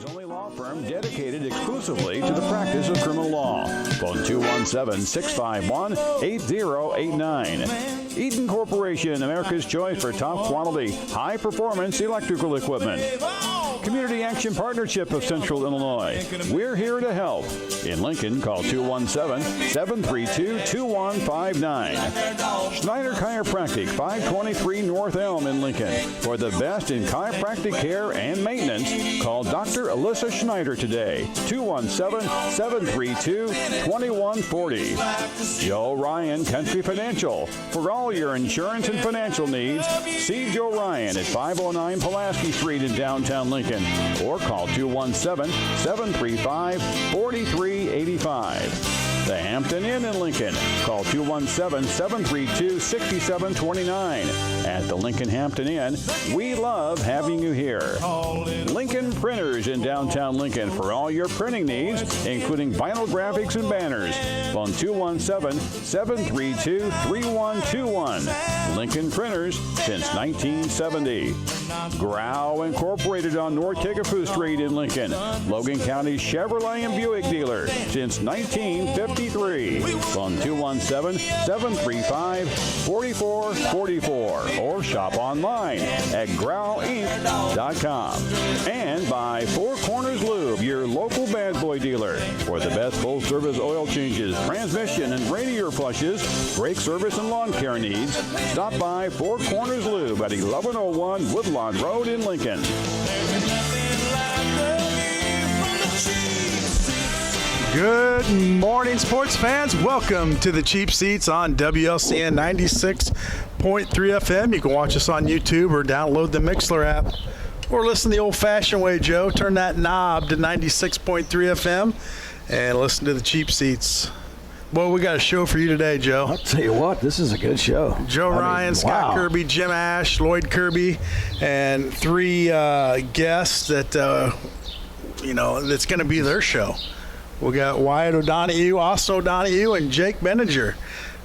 Only law firm dedicated exclusively to the practice of criminal law. Phone 217-651-8089. Eaton Corporation, America's choice for top quality, high performance electrical equipment. Community Action Partnership of Central Illinois. We're here to help. In Lincoln, call 217-732-2159. Schneider Chiropractic, 523 North Elm in Lincoln. For the best in chiropractic care and maintenance, call Dr. Alyssa Schneider today. 217-732-2140. Joe Ryan Country Financial. For all your insurance and financial needs, see Joe Ryan at 509 Pulaski Street in downtown Lincoln. Or call 217-735-4385. The Hampton Inn in Lincoln. Call 217-732-6729. At the Lincoln Hampton Inn, we love having you here. Lincoln Printers in downtown Lincoln for all your printing needs, including vinyl graphics and banners. Phone 217-732-3121. Lincoln Printers since 1970. Grau Incorporated on North Kickapoo Street in Lincoln. Logan County's Chevrolet and Buick dealer since 1953. Phone 217-735-4444 or shop online at grauinc.com. And by Four Corners Lube, your local bad boy dealer. For the best full-service oil changes, transmission and radiator flushes, brake service and lawn care needs, stop by Four Corners Lube at 1101 Woodlawn Road in Lincoln. Good morning, sports fans. Welcome to the Cheap Seats on WLCN 96.3 FM. You can watch us on YouTube or download the Mixler app. Or listen the old-fashioned way, Joe. Turn that knob to 96.3 FM and listen to the Cheap Seats. Well, we got a show for you today, Joe. I'll tell you what, this is a good show. Joe Ryan, Scott Kirby, Jim Ash, Lloyd Kirby, and three guests that, that's going to be their show. We got Wyatt O'Donoghue, Austin O'Donoghue, and Jake Benniger.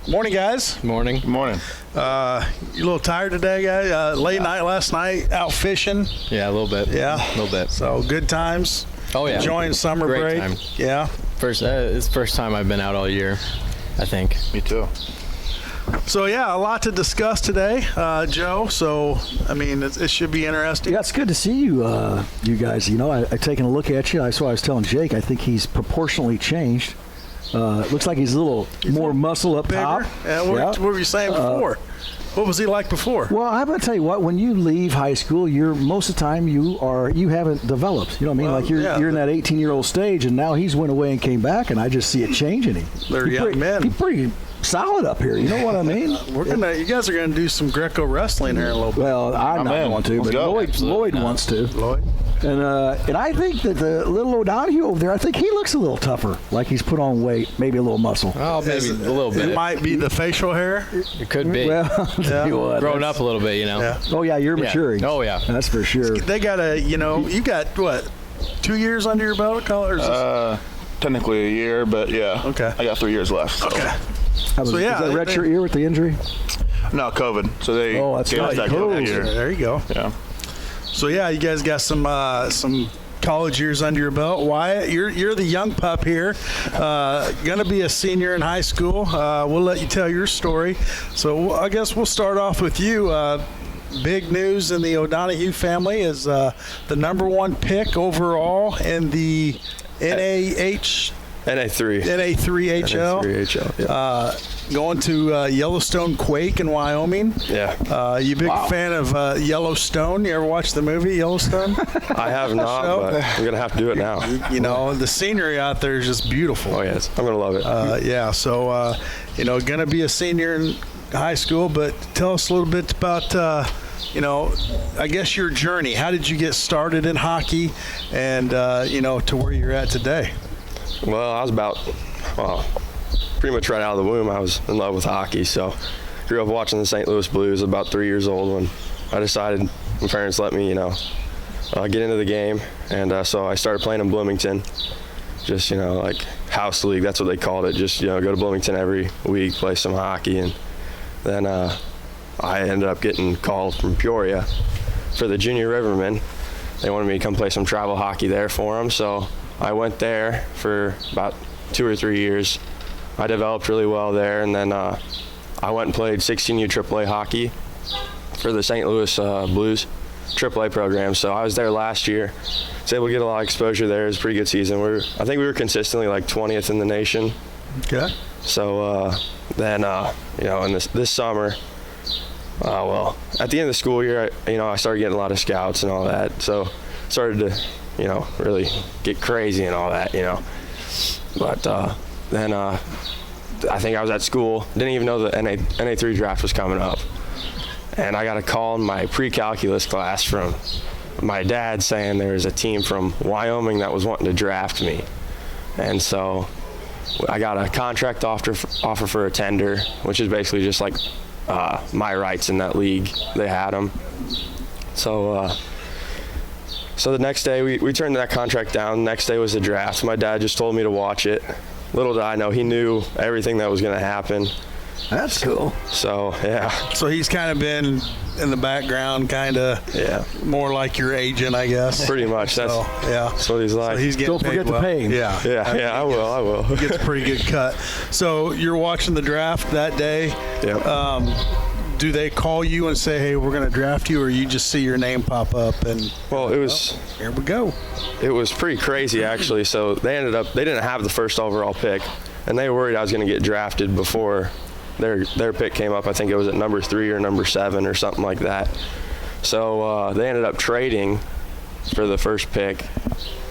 Morning, guys. Morning. Morning. You a little tired today, guys? Late night last night, out fishing? Yeah, a little bit. Yeah? A little bit. So, good times? Oh, yeah. Enjoying summer Great break? Time. Yeah? It's the first time I've been out all year, I think. Me too. So, yeah, a lot to discuss today, Joe. So, I mean, it should be interesting. Yeah, it's good to see you, you guys. You know, I've taken a look at you. That's why I was telling Jake, I think he's proportionally changed. Looks like he's a little more muscle up bigger. top. What were you saying before? What was he like before? Well, I'm going to tell you what. When you leave high school, most of the time you haven't developed. You know what I mean? Like you're in that 18-year-old stage, and now he's went away and came back, and I just see it changing him. They're young men. He's pretty solid up here. You know what I mean? You guys are gonna do some Greco wrestling here in a little bit. Well, I'm not going to, but Lloyd wants to. Lloyd. And I think that the little O'Donoghue over there, I think he looks a little tougher, like he's put on weight, maybe a little muscle. Oh, maybe a little bit. It might be the facial hair. It could be. Well, growing up a little bit, you know. Yeah. Oh, yeah, you're maturing. Oh, yeah. That's for sure. They got you got, what, 2 years under your belt? Technically a year, but yeah. Okay. I got 3 years left. So. Okay. Was that redshirt year with the injury? No, COVID. So they gave us that COVID year. There you go. Yeah. So, yeah, you guys got some college years under your belt. Wyatt, you're the young pup here, going to be a senior in high school. We'll let you tell your story. So I guess we'll start off with you. Big news in the O'Donoghue family is the number one pick overall in the NA3HL. Yeah. Going to Yellowstone Quake in Wyoming. Yeah. You big fan of Yellowstone? You ever watch the movie Yellowstone? I have not, but I'm going to have to do it now. You know, the scenery out there is just beautiful. Oh, yes. I'm going to love it. So, going to be a senior in high school, but tell us a little bit about, I guess your journey. How did you get started in hockey and, to where you're at today? Well, I was pretty much right out of the womb. I was in love with hockey, so grew up watching the St. Louis Blues. About 3 years old when I decided my parents let me, get into the game, and so I started playing in Bloomington. Just like house league, that's what they called it. Just go to Bloomington every week, play some hockey, and then I ended up getting called from Peoria for the Junior Rivermen, they wanted me to come play some travel hockey there for them. So I went there for about 2 or 3 years. I developed really well there, and then I went and played 16U AAA hockey for the St. Louis Blues AAA program. So I was there last year. Was able to get a lot of exposure there. It was a pretty good season. I think we were consistently like 20th in the nation. Okay. So then, you know, in this summer, well, at the end of the school year, I started getting a lot of scouts and all that. So started to, you know, really get crazy and all that, you know. But then I think I was at school, didn't even know the NA3 draft was coming up. And I got a call in my pre-calculus class from my dad saying there was a team from Wyoming that was wanting to draft me. And so I got a contract offer for a tender, which is basically just like my rights in that league. They had them. So the next day we turned that contract down. The next day was the draft. My dad just told me to watch it. Little did I know, he knew everything that was going to happen. That's cool. So, yeah. So he's kind of been in the background, kind of more like your agent, I guess. Pretty much. That's what he's like. So he's getting Don't forget to pay him. Yeah, I will. He gets a pretty good cut. So you're watching the draft that day. Yep. Do they call you and say, hey, we're going to draft you, or you just see your name pop up and here we go? It was pretty crazy, actually. So they didn't have the first overall pick, and they were worried I was going to get drafted before their pick came up. I think it was at number 3 or number 7 or something like that. So they ended up trading for the first pick,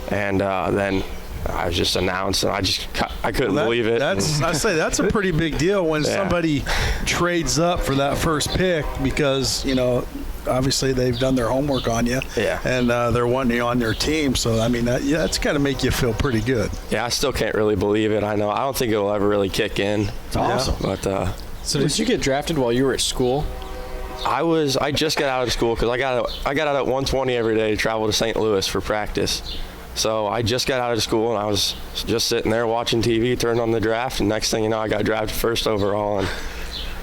and then I was just announced, and I couldn't believe it. That's a pretty big deal when somebody trades up for that first pick, because, you know, obviously they've done their homework on you, and they're wanting you on their team. So, I mean, that's got to make you feel pretty good. Yeah, I still can't really believe it. I know. I don't think it'll ever really kick in. It's awesome. But so did you get drafted while you were at school? I just got out of school because I got out at 1:20 every day to travel to St. Louis for practice. So I just got out of school, and I was just sitting there watching TV, turned on the draft, and next thing you know, I got drafted first overall. And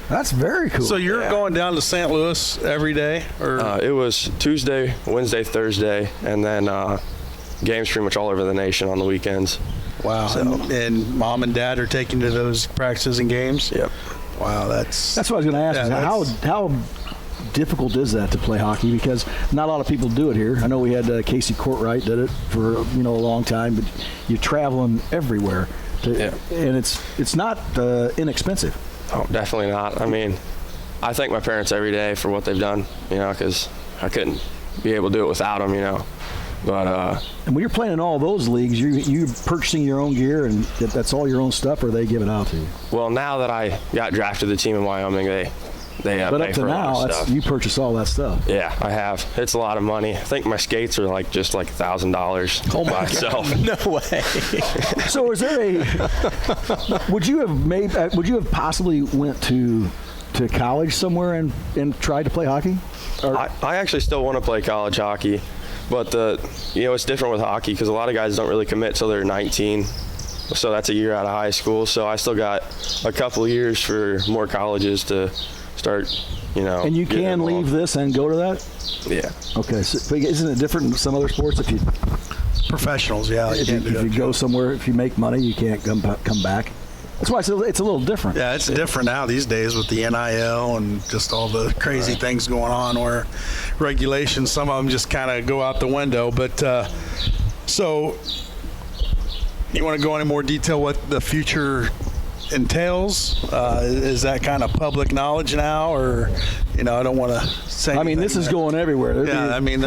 that's very cool. So you're going down to St. Louis every day? Or it was Tuesday, Wednesday, Thursday, and then games pretty much all over the nation on the weekends. Wow. So, and mom and dad are taking to those practices and games? Yep. Wow, that's what I was going to ask. How difficult is that to play hockey? Because not a lot of people do it here. I know we had Casey Courtwright did it for a long time, but you're traveling everywhere, and it's not inexpensive. Oh, definitely not. I mean, I thank my parents every day for what they've done, because I couldn't be able to do it without them, But and when you're playing in all those leagues, you purchasing your own gear, and that's all your own stuff, or they give it out to you? Well, now that I got drafted to the team in Wyoming, they but up to now, you purchase all that stuff. Yeah, I have. It's a lot of money. I think my skates are just like $1,000. Oh my myself. God. No way. So is there would you have possibly went to college somewhere and tried to play hockey? I actually still want to play college hockey, but it's different with hockey because a lot of guys don't really commit till they're 19. So that's a year out of high school. So I still got a couple of years for more colleges to start, And you can leave this and go to that? Yeah. Okay. So isn't it different in some other sports? If you professionals, if you go somewhere, if you make money, you can't come back. That's why it's a little different. Yeah, it's different now these days with the NIL and just all the crazy things going on, where regulations, some of them just kind of go out the window. But so you want to go into more detail what the future entails? Is that kind of public knowledge now, or I don't want to say anything. I mean, this is going everywhere. There's I mean,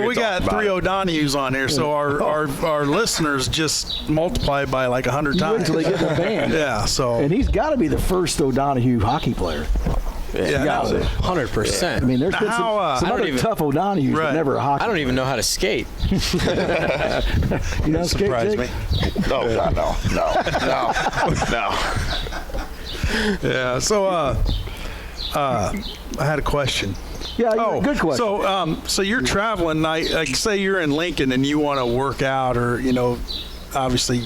we got 3 O'Donohues on here, so our listeners just multiply by like 100 times until they get in the band. Yeah, so and he's got to be the first O'Donohue hockey player. Yeah, 100%. I mean, there's been some other tough O'Donohues, but never a hockey. I don't even know how to skate. You know, surprise me. No. Yeah. So, I had a question. Yeah. Good question. So you're traveling. Like, say you're in Lincoln and you want to work out, or obviously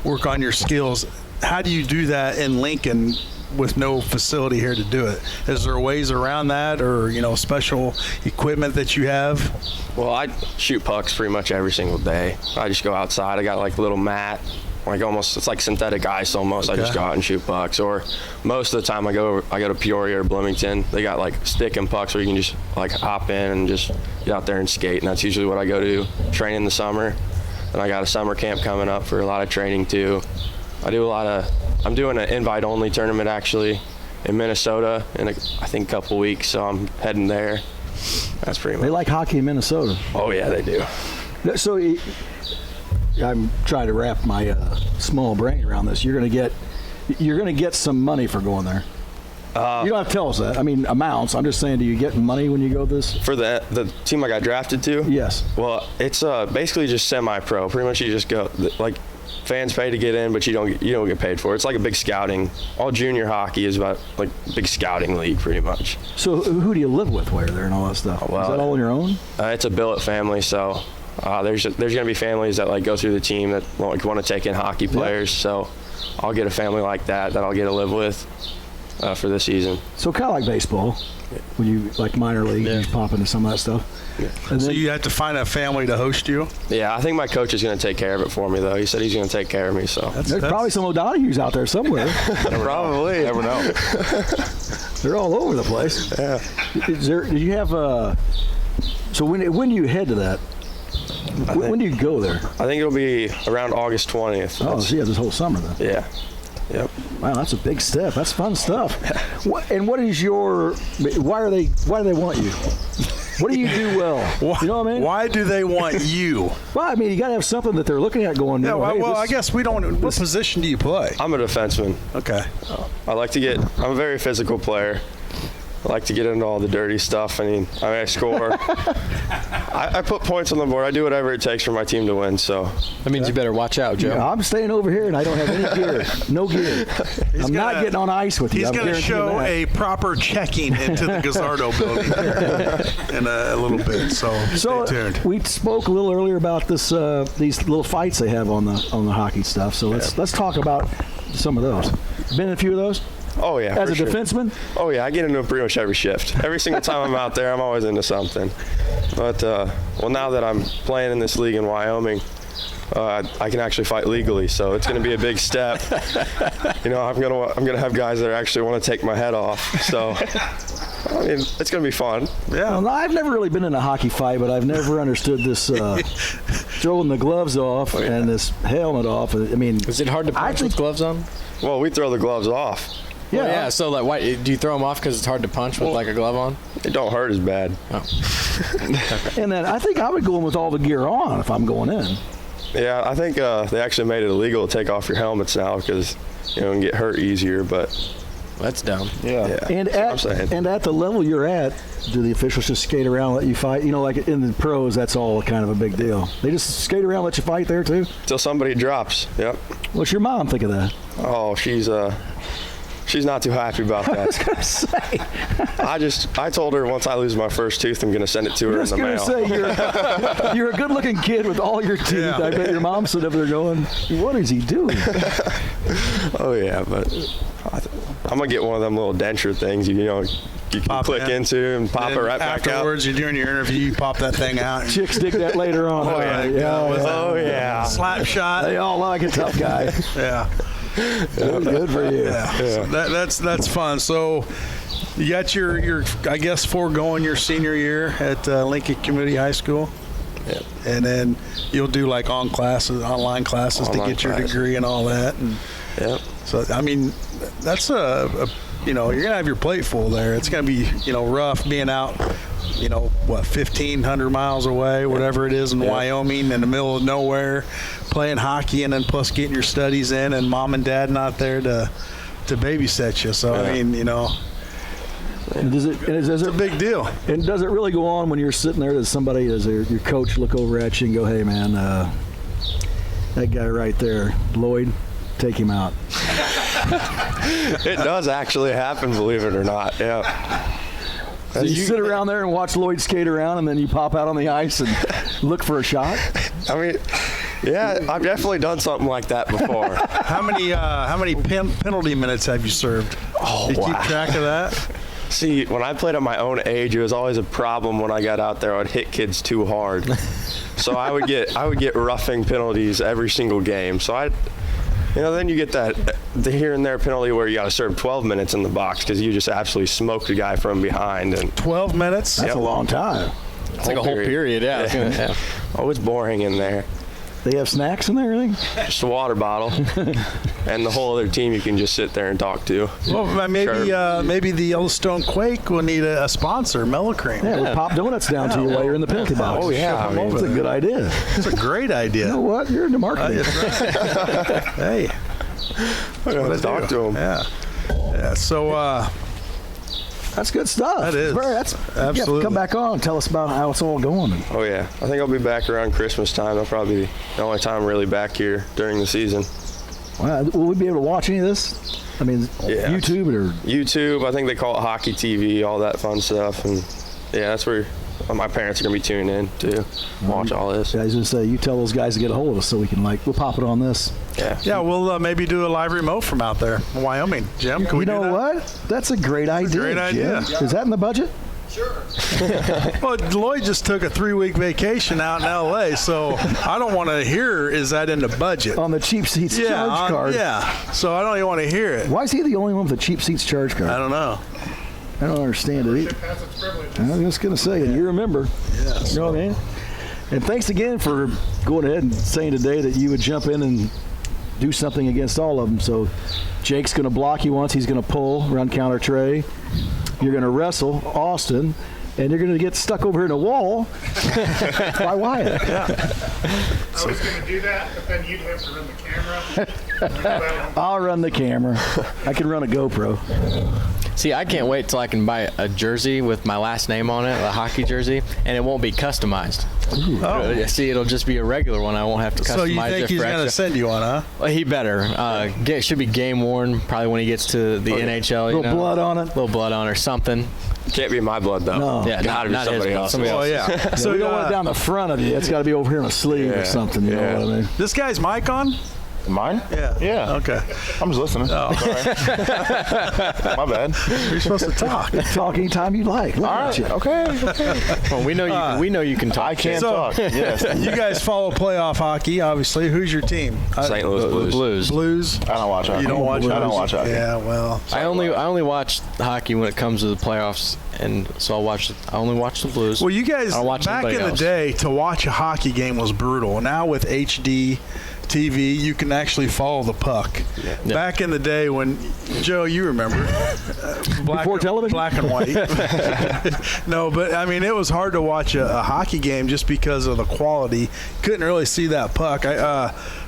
work on your skills. How do you do that in Lincoln with no facility here to do it. Is there ways around that, or special equipment that you have? Well, I shoot pucks pretty much every single day. I just go outside. I got like a little mat, it's like synthetic ice almost. Okay. I just go out and shoot pucks. Or most of the time I go to Peoria or Bloomington. They got like stick and pucks where you can just like hop in and just get out there and skate. And that's usually what I go to train in the summer. And I got a summer camp coming up for a lot of training too. I'm doing an invite-only tournament actually in Minnesota in I think a couple weeks, so I'm heading there. That's pretty much. They like hockey in Minnesota. Oh yeah, they do. So I'm trying to wrap my small brain around this. You're gonna get some money for going there. You don't have to tell us that. I mean, amounts. I'm just saying, do you get money when you go this? For the team I got drafted to? Yes. Well, it's basically just semi-pro. Pretty much you just go, like, fans pay to get in, but you don't get paid for it. It's like a big scouting. All junior hockey is about like big scouting league, pretty much. So who do you live with while you're there and all that stuff? Well, is that all on your own? It's a billet family, so there's gonna be families that like go through the team that want to take in hockey players. Yep. So I'll get a family like that I'll get to live with for this season. So kind of like baseball, when you like minor league, you pop into some of that stuff. Yeah. So you have to find a family to host you? Yeah, I think my coach is going to take care of it for me, though. He said he's going to take care of me. So there's probably some O'Donohues out there somewhere. Probably. Never know. They're all over the place. Yeah. Do you have so when do you head to that? When do you go there? I think it'll be around August 20th. Oh, so yeah, this whole summer then. Yeah. Yep. Wow, that's a big step. That's fun stuff. And what is why do they want you? What do you do well? You know what I mean? Why do they want you? Well, I mean, you got to have something that they're looking at going, yeah, I guess we don't. What position do you play? I'm a defenseman. Okay. I'm a very physical player. I like to get into all the dirty stuff. I score. I put points on the board. I do whatever it takes for my team to win. So that means you better watch out, Joe. Yeah, I'm staying over here, and I don't have any gear. No gear. I'm not getting on ice with you. He's going to show a proper checking into the Gazzardo building in a little bit. So stay tuned. We spoke a little earlier about these little fights they have on the hockey stuff. So let's talk about some of those. Been in a few of those? Oh, yeah. As a defenseman? Oh, yeah. I get into pretty much every shift. Every single time I'm out there, I'm always into something. But, now that I'm playing in this league in Wyoming, I can actually fight legally, so it's going to be a big step. I'm going to have guys that actually want to take my head off. So, it's going to be fun. Yeah. Well, I've never really been in a hockey fight, but I've never understood this throwing the gloves off and this helmet off. Is it hard to punch with gloves on? Well, we throw the gloves off. Yeah. Well, yeah. So, why do you throw them off because it's hard to punch with a glove on? It don't hurt as bad. Oh. And then I think I would go in with all the gear on if I'm going in. Yeah, I think they actually made it illegal to take off your helmets now because you can get hurt easier. But that's dumb. Yeah. And at the level you're at, do the officials just skate around and let you fight? Like in the pros, that's all kind of a big deal. They just skate around and let you fight there too? Till somebody drops. Yep. What's your mom think of that? Oh, she's not too happy about that. I was going to say. I told her once I lose my first tooth, I'm going to send it to her in the mail. I was going to say, you're a good-looking kid with all your teeth. Yeah. I bet your mom's sitting up there going, what is he doing? Oh, yeah, but I'm going to get one of them little denture things, you can click into and pop it right back out. Afterwards, you're doing your interview, you pop that thing out. Chicks dig that later on. Oh, yeah. Slap shot. They all like a tough guy. Yeah. Good for you. Yeah. So that's fun. So you got your I guess foregoing your senior year at Lincoln Community High School. Yep. And then you'll do like online classes to get your degree and all that. And yep. So that's you're gonna have your plate full there. It's gonna be rough being out 1,500 miles away, whatever it is in Wyoming, in the middle of nowhere, playing hockey, and then plus getting your studies in, and mom and dad not there to babysit you. So it's a big deal. And does it really go on when you're sitting there? Does somebody, your coach, look over at you and go, "Hey, man, that guy right there, Lloyd, take him out"? It does actually happen, believe it or not. Yeah. So you sit around there and watch Lloyd skate around, and then you pop out on the ice and look for a shot? Yeah, I've definitely done something like that before. How many penalty minutes have you served? Oh, You keep track of that? See, when I played at my own age, it was always a problem when I got out there. I'd hit kids too hard. So I would get roughing penalties every single game. So then you get the here and there penalty where you got to serve 12 minutes in the box because you just absolutely smoked a guy from behind. And 12 minutes? That's a long time. It's like a whole period, yeah. Oh, it's boring in there. They have snacks in there, everything? Just a water bottle. And the whole other team you can just sit there and talk to. Well, maybe the Yellowstone Quake will need a sponsor, Mellow Cream. Yeah, we'll pop donuts down to you while you're in the penalty box. Oh, yeah. That's a good idea. It's a great idea. You know what? You're into marketing. That's right. Hey. Let's talk to them. Yeah. So, that's good stuff. That is. You have to come back on and tell us about how it's all going. Oh, yeah. I think I'll be back around Christmas time. That'll probably be the only time I'm really back here during the season. Will we be able to watch any of this? I mean, Yeah. YouTube or? YouTube, I think they call it Hockey TV, all that fun stuff. And, yeah, that's where my parents are going to be tuning in to watch all this. Yeah, I was going to say, you tell those guys to get a hold of us so we can, we'll pop it on this. Yeah, we'll maybe do a live remote from out there in Wyoming. Jim, can we do that? You know what? That's a great idea. Great idea. Jim. Is that in the budget? Sure. Well, Lloyd just took a 3-week vacation out in L.A., so I don't want to hear, is that in the budget? On the cheap seats charge card. Yeah, so I don't even want to hear it. Why is he the only one with a cheap seats charge card? I don't know. I don't understand it either. Has its privileges. I was just going to say, and you remember. Yeah, You know what I mean? And thanks again for going ahead and saying today that you would jump in and do something against all of them. So Jake's going to block you once. He's going to pull, run counter Trey. You're going to wrestle Austin. And you're going to get stuck over here in a wall by Wyatt. Yeah. I was going to do that, but then you'd have to run the camera. I'll run the camera. I can run a GoPro. See, I can't wait till I can buy a jersey with my last name on it, a hockey jersey, and it won't be customized. Oh. See, it'll just be a regular one. I won't have to customize it. So you think he's going to send you one, huh? Well, he better. Should be game worn probably when he gets to the NHL. Little blood on it. Little blood on or something. Can't be my blood, though. No. Yeah, Gotta be not his somebody blood, else. somebody Oh, else. yeah. So we don't want it down the front of you. It's got to be over here on a sleeve or something. You know what I mean? This guy's mic on? Mine? Yeah. Yeah. Okay. I'm just listening. Oh. Sorry. My bad. You're supposed to talk. Talk anytime you like. Look All at right. you. Okay. Well, we know you can talk. I can So- talk. Yes. You guys follow playoff hockey, obviously. Who's your team? St. Louis Blues. Blues. Blues? I don't watch hockey. You don't watch I don't watch hockey. Yeah, well. I only watch hockey when it comes to the playoffs, and so I only watch the Blues. Well, you guys, I don't watch back in anybody the else. day, to watch a hockey game was brutal. Now with HD TV, you can actually follow the puck. Yeah. Back in the day when, Joe, you remember, Before television? black and white. No, but I mean, it was hard to watch a hockey game just because of the quality. Couldn't really see that puck.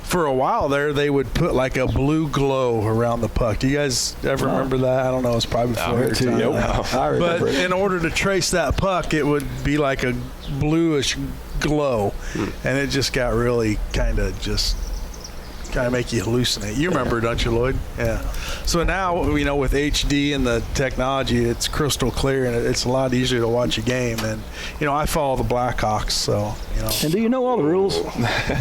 For a while there, they would put like a blue glow around the puck. Do you guys ever remember that? I don't know. It's probably before your time. I remember But it. in order to trace that puck, it would be like a bluish glow, and it just got really kind of make you hallucinate. You remember, don't you, Lloyd? Yeah. So now, with HD and the technology, it's crystal clear, and it's a lot easier to watch a game. And, I follow the Blackhawks, so, And do you know all the rules?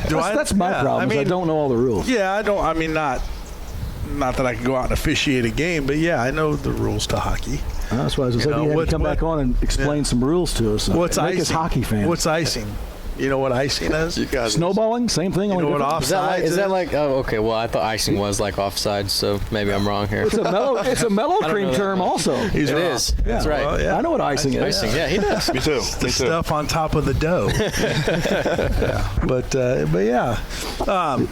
That's my problem. I don't know all the rules. Yeah, I don't. I mean, not that I can go out and officiate a game, but yeah, I know the rules to hockey. That's why I was saying you had to come back on and explain some rules to us. What's Make icing? us hockey fans. What's icing? You know what icing is? You guys. Snowballing? Same thing. You know what offsides Is that like? Oh, okay. Well, I thought icing was like offside, so maybe I'm wrong here. It's a mellow cream know term that. also. He's It wrong. is. That's right. Well, yeah. I know what icing is. Icing. Yeah, he does. Me too. The stuff on top of the dough. Yeah. But yeah.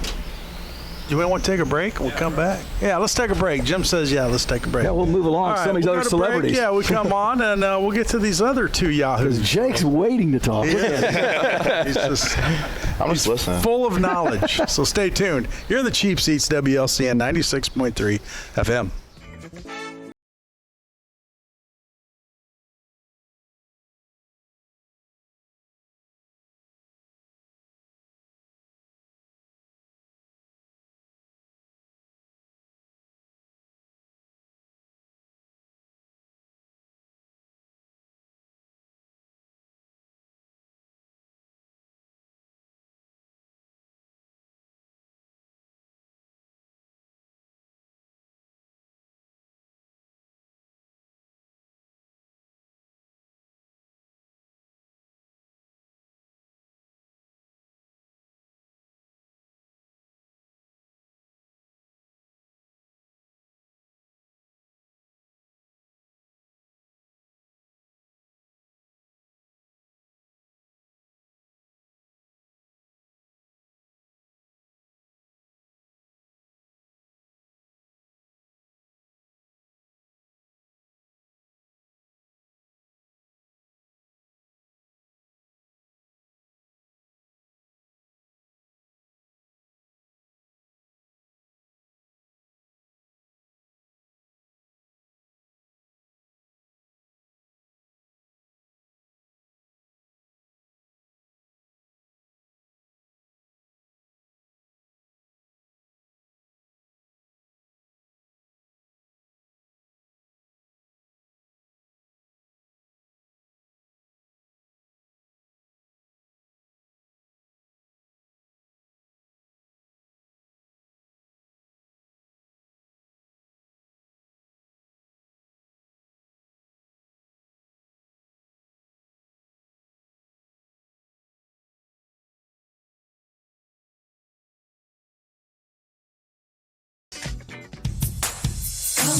Do we want to take a break? We'll come back. Yeah, let's take a break. Jim says, yeah, let's take a break. Yeah, we'll move along. All right, Some of these we'll other go to break. celebrities. Yeah, we come on and we'll get to these other two yahoos. Jake's waiting to talk. Look at him. He's just I'm just listening. full of knowledge. So stay tuned. You're in the Cheap Seats, WLCN 96.3 FM.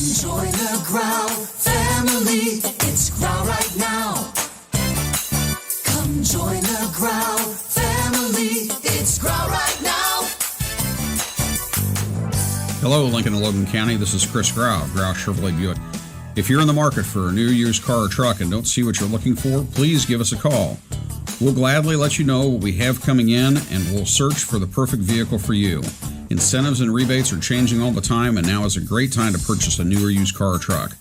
join the Growl family. It's Growl right now. Come join the Growl family. It's Growl right now. Hello, Lincoln and Logan County. This is Chris Grau, Grau Chevrolet Buick. If you're in the market for a new used car or truck and don't see what you're looking for, please give us a call. We'll gladly let you know what we have coming in, and we'll search for the perfect vehicle for you. Incentives and rebates are changing all the time, and now is a great time to purchase a new or used car or truck.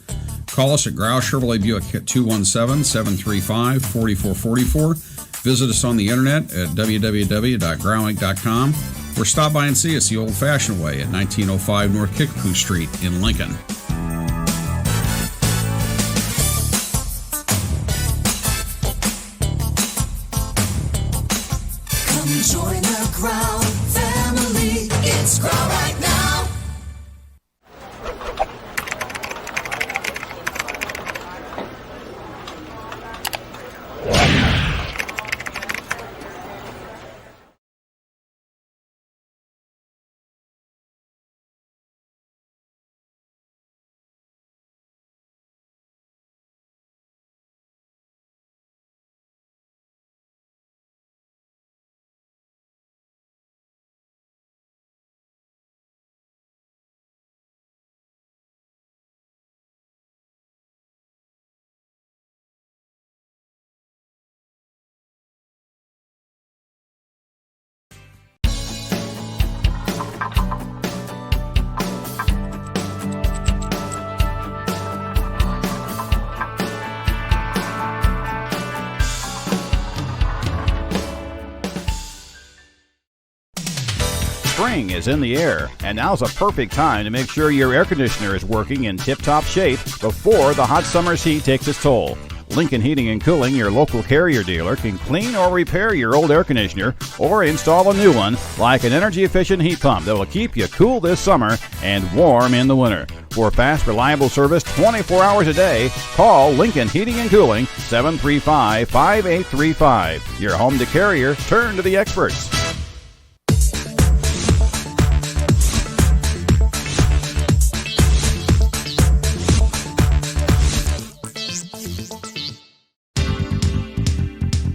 Call us at Grau Chevrolet Buick at 217-735-4444. Visit us on the internet at www.growinc.com, or stop by and see us the old-fashioned way at 1905 North Kickapoo Street in Lincoln. Join the Growl family. It's Growl right now. Spring is in the air, and now's a perfect time to make sure your air conditioner is working in tip-top shape before the hot summer's heat takes its toll. Lincoln Heating and Cooling, your local Carrier dealer, can clean or repair your old air conditioner or install a new one like an energy-efficient heat pump that will keep you cool this summer and warm in the winter. For fast, reliable service 24 hours a day, call Lincoln Heating and Cooling 735-5835. Your home to Carrier, turn to the experts.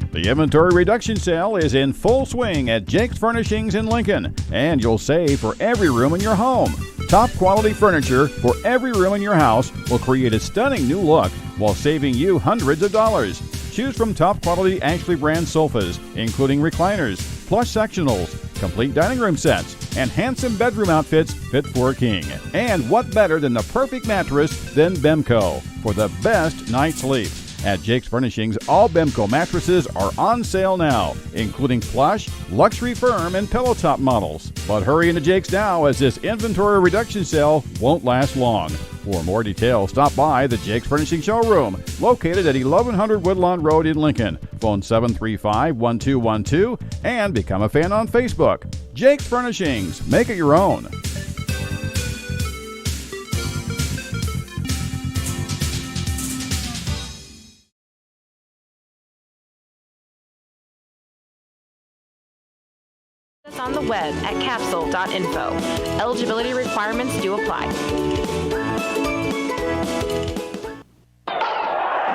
The inventory reduction sale is in full swing at Jake's Furnishings in Lincoln, and you'll save for every room in your home. Top quality furniture for every room in your house will create a stunning new look while saving you hundreds of dollars. Choose from top quality Ashley brand sofas, including recliners, plush sectionals, complete dining room sets, and handsome bedroom outfits fit for a king. And what better than the perfect mattress than Bemco for the best night's sleep. At Jake's Furnishings, all Bemco mattresses are on sale now, including plush, luxury firm, and pillow top models. But hurry into Jake's now, as this inventory reduction sale won't last long. For more details, stop by the Jake's Furnishing showroom, located at 1100 Woodlawn Road in Lincoln. Phone 735-1212 and become a fan on Facebook. Jake's Furnishings. Make it your own. On the web at capsule.info. Eligibility requirements do apply.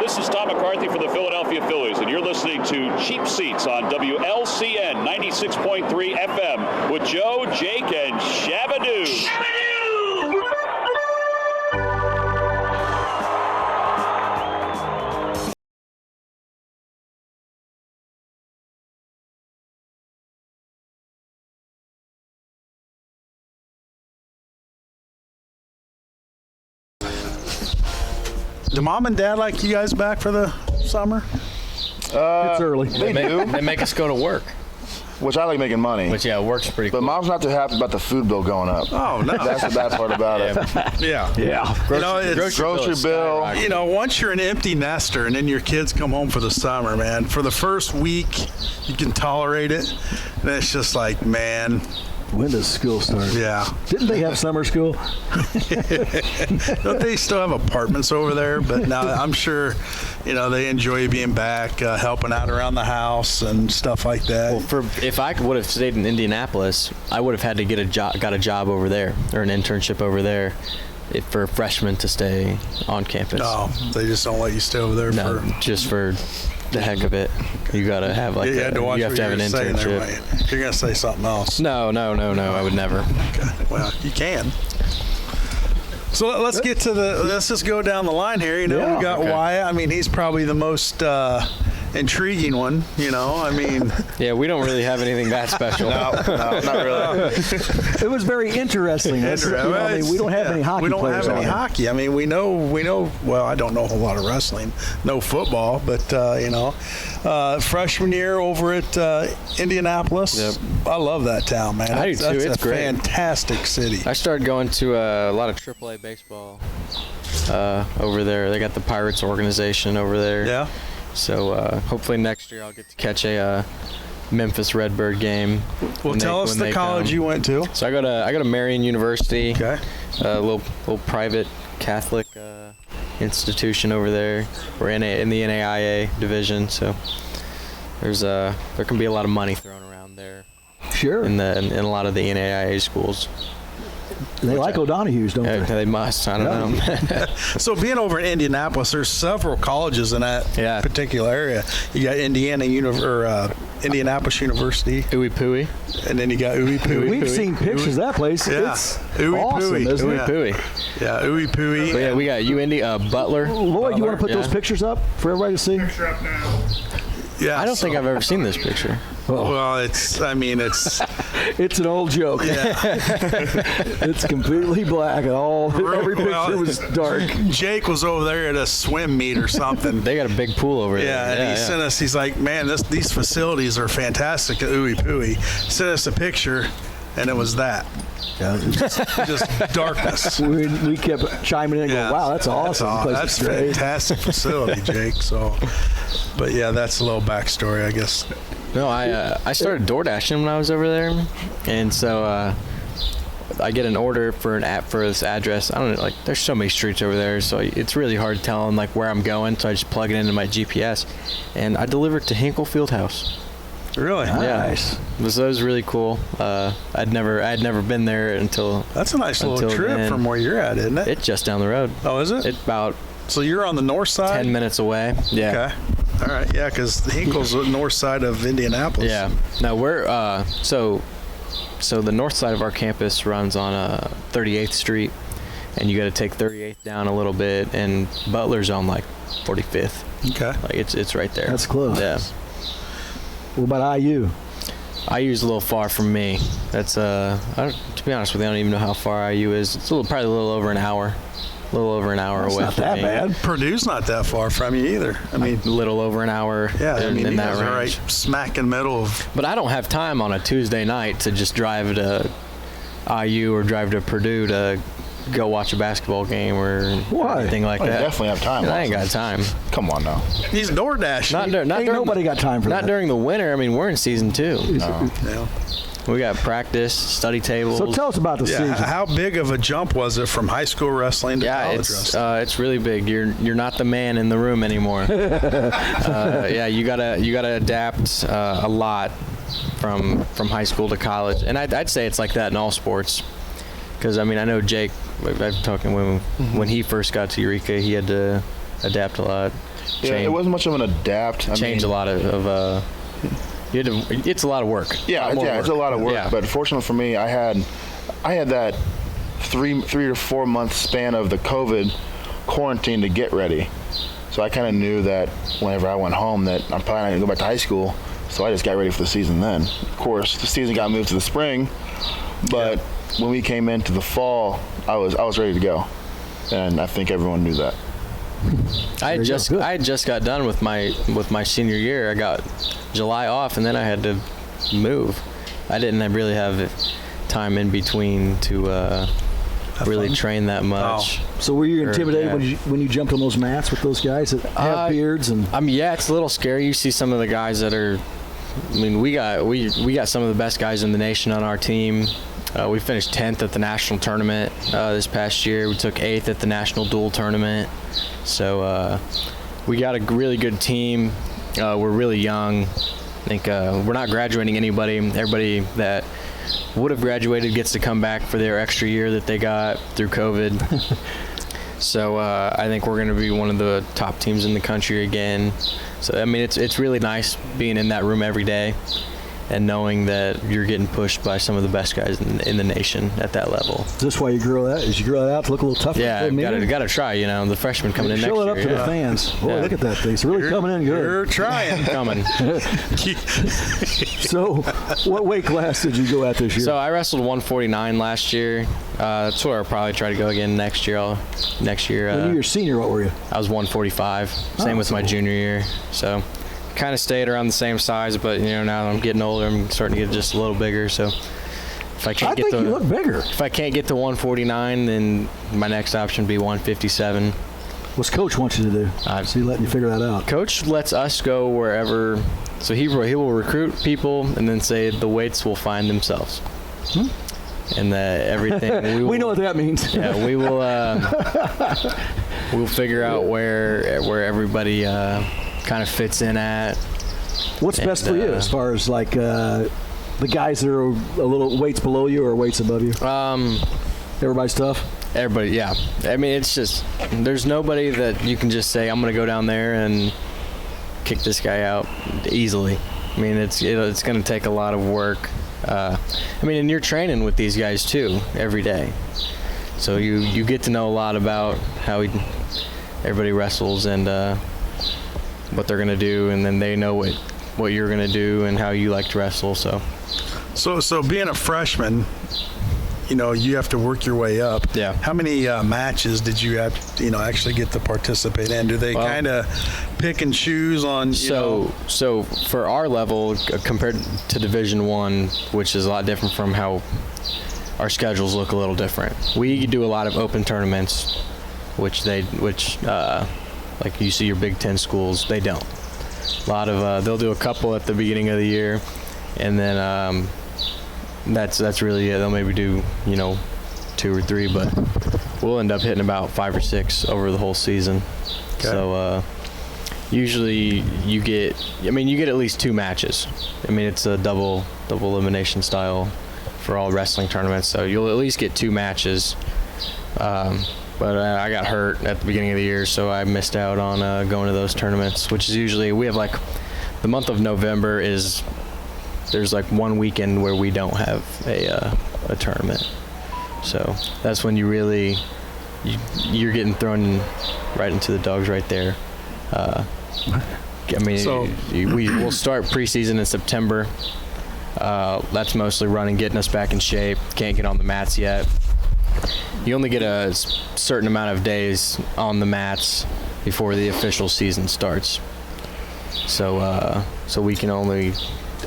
This is Tom McCarthy for the Philadelphia Phillies, and you're listening to Cheap Seats on WLCN 96.3 FM with Joe, Jake, and Shabadoo. Do mom and dad like you guys back for the summer? It's early. They do. They make us go to work. Which I like making money. Which, yeah, work's pretty cool. But mom's not too happy about the food bill going up. Oh, no. That's the bad part about it. Yeah. Grocery bill. You know, once you're an empty nester and then your kids come home for the summer, man, for the first week, you can tolerate it. And it's just like, man. When does school start? Yeah. Didn't they have summer school? Don't they still have apartments over there? But now I'm sure, you know, they enjoy being back, helping out around the house and stuff like that. Well, if I would have stayed in Indianapolis, I would have had to got a job over there or an internship over there. for freshmen to stay on campus. No, they just don't let you stay over there just for the heck of it. You got to have you have to have an internship. You're going to say something else. No, I would never. Okay. Well, you can. So let's get to let's just go down the line here. We got Wyatt. I mean, he's probably the most intriguing one, Yeah, we don't really have anything that special. No, not really. It was very interesting. We don't have any hockey players. We don't have any hockey. I mean, we know. Well, I don't know a whole lot of wrestling, no football, but freshman year over at Indianapolis. Yep. I love that town, man. I do too. That's it's a great. Fantastic city. I started going to a lot of AAA baseball over there. They got the Pirates organization over there. Yeah. So hopefully next year I'll get to catch a Memphis Redbird game. Well, tell us the college you went to. So I go to Marian University. Okay. A little private Catholic institution over there. We're in the NAIA division, so there can be a lot of money thrown around there. Sure. In a lot of the NAIA schools. They like O'Donoghue's, don't they? They must. I don't know. So being over in Indianapolis, there's several colleges in that particular area. You got Indianapolis University. Ooey Pooey. And then you got Ooey Pooey. We've seen pictures of that place. Yeah. It's Ooey awesome, Pooey. isn't it? Ooey Pooey. Yeah, Ooey Pooey. Yeah, we got UIndy, Butler. Lloyd, you want to put those pictures up for everybody to see? Picture up now. Yeah, I don't think I've ever seen this picture. Well, it's it's an old joke. Yeah. It's completely black. Every picture was dark. Jake was over there at a swim meet or something. They got a big pool over there. Yeah, and he sent us. He's like, man, these facilities are fantastic at Ooey Pooey. Sent us a picture, and it was that. Yeah, just darkness. We kept chiming in and going, wow, that's awesome. That's a fantastic facility, Jake. So, but yeah, that's a little backstory, I guess. No, I started door dashing when I was over there, and so I get an order for an app for this address. I don't know, there's so many streets over there, so it's really hard telling where I'm going. So I just plug it into my GPS, and I deliver it to Hinkle Fieldhouse. Really? Nice. Yeah. So it was really cool. I'd never been there until. That's a nice little trip from where you're at, isn't it? It's just down the road. Oh, is it? It's about. So you're on the north side? 10 minutes away. Yeah. Okay. All right. Yeah, because Hinkle's the north side of Indianapolis. Yeah. No, we're so the north side of our campus runs on 38th Street, and you got to take 38th down a little bit, and Butler's on 45th. Okay. It's right there. That's close. Yeah. What about IU? IU's a little far from me. That's to be honest with you, I don't even know how far IU is. It's probably a little over an hour. A little over an hour away. Not that bad. Purdue's not that far from you either. I mean, a little over an hour. Yeah, in that range. Right smack in the middle of. But I don't have time on a Tuesday night to just drive to IU or drive to Purdue to go watch a basketball game or anything like that. You definitely have time. I ain't got time. Come on now. He's door dashing. Nobody got time for that. Not during the winter. I mean, we're in season 2. No. Yeah. We got practice, study tables. So tell us about the season. How big of a jump was it from high school wrestling to college wrestling? It's really big. You're not the man in the room anymore. You gotta adapt a lot from high school to college, and I'd say it's like that in all sports. Because I mean, I know Jake. I've talking when he first got to Eureka, he had to adapt a lot. Yeah, it wasn't much of an adapt. Change a lot of. It's a lot of work. Yeah, it's a lot of work. Yeah. But fortunately for me, I had that 3 to 4 month span of the COVID quarantine to get ready. So I kind of knew that whenever I went home that I'm probably not going to go back to high school. So I just got ready for the season then. Of course, the season got moved to the spring, but when we came into the fall, I was ready to go, and I think everyone knew that. I had just got done with my senior year. I got July off, and then I had to move. I didn't really have time in between to really train that much. Oh. So were you intimidated when you jumped on those mats with those guys that have beards? And I mean, yeah, it's a little scary. You see some of the guys that are. I mean, we got some of the best guys in the nation on our team. We finished 10th at the national tournament this past year. We took 8th at the national dual tournament. So we got a really good team. We're really young, think we're not graduating anybody. Everybody that would have graduated gets to come back for their extra year that they got through COVID. So I think we're going to be one of the top teams in the country again. So, I mean, it's really nice being in that room every day and knowing that you're getting pushed by some of the best guys in the nation at that level. Is this why you grow that? Is you grow that out to look a little tougher? Yeah, got to try. The freshmen coming in next year. Show it up to the fans. Boy, look at that thing. It's really coming in good. You're trying. Coming. So, what weight class did you go at this year? So I wrestled 149 last year. That's where I'll probably try to go again next year. When you were your senior, what were you? I was 145. Same with my junior year. So kind of stayed around the same size, but now that I'm getting older, I'm starting to get just a little bigger. So if I can't you look bigger. If I can't get to 149, then my next option would be 157. What's Coach want you to do? So he letting you figure that out? Coach lets us go wherever. So he will recruit people and then say the weights will find themselves. And everything. We know what that means. Yeah, we will. We'll figure out where everybody kind of fits in at. What's best for you as far as like the guys that are a little weights below you or weights above you? Everybody's tough. Everybody, yeah. I mean, it's just there's nobody that you can just say I'm going to go down there and kick this guy out easily. I mean, it's going to take a lot of work. And you're training with these guys too every day, so you get to know a lot about how everybody wrestles and what they're going to do, and then they know what you're going to do and how you like to wrestle. So being a freshman, you have to work your way up. Yeah. How many matches did you have actually get to participate in? Do they kind of pick and choose on? So for our level compared to Division I, which is a lot different from how our schedules look a little different. We do a lot of open tournaments, which like you see your Big Ten schools, they don't. A lot of they'll do a couple at the beginning of the year, and then that's really it. They'll maybe do 2 or 3, but we'll end up hitting about 5 or 6 over the whole season. Okay. So usually you get at least 2 matches. It's a double elimination style for all wrestling tournaments, so you'll at least get 2 matches. But I got hurt at the beginning of the year, so I missed out on going to those tournaments, which is usually we have like the month of November is. There's like one weekend where we don't have a tournament, so that's when you're getting thrown right into the dogs right there. We'll start preseason in September. That's mostly running, getting us back in shape. Can't get on the mats yet. You only get a certain amount of days on the mats before the official season starts. So we can only.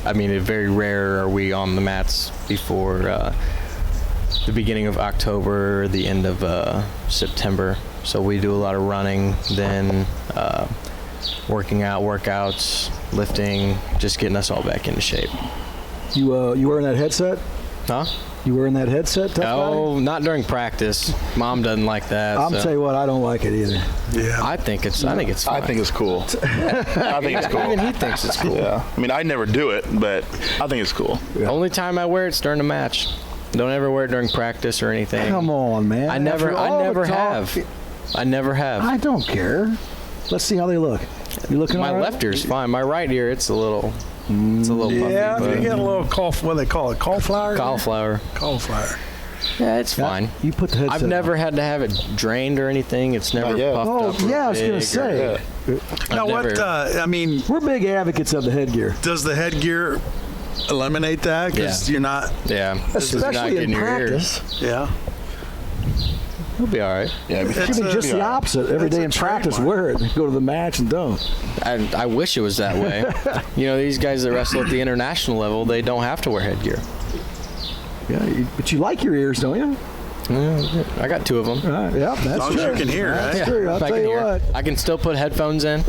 Very rare are we on the mats before the beginning of October or the end of September. So we do a lot of running, then working out, workouts, lifting, just getting us all back into shape. You wearing that headset? Huh? You wearing that headset? No, not during practice. Mom doesn't like that. I'm tell you what, I don't like it either. Yeah. I think it's fine. I think it's cool. I think it's cool. Even he thinks it's cool. Yeah. I never do it, but I think it's cool. Yeah. Only time I wear it's during a match. Don't ever wear it during practice or anything. Come on, man. I never have. I never have. I don't care. Let's see how they look. You looking my all right? left ear's fine. My right ear, it's a little puffy. Yeah, you get a little what do they call it? Cauliflower? Cauliflower. Yeah, it's fine. You put the headset I've never had to have it drained or anything. It's never puffed up. Oh, yeah, I was going to say. Now, we're big advocates of the headgear. Does the headgear eliminate that? Because you're not. Yeah. Especially in practice. Yeah. You'll be all right. Yeah, it should be just the opposite. Every day in practice, wear it. Go to the match and don't. I wish it was that way. These guys that wrestle at the international level, they don't have to wear headgear. Yeah, but you like your ears, don't you? Yeah, I got 2 of them. Yeah, that's as long true. as you can hear, right? That's true. I'll tell you what. I can still put headphones in.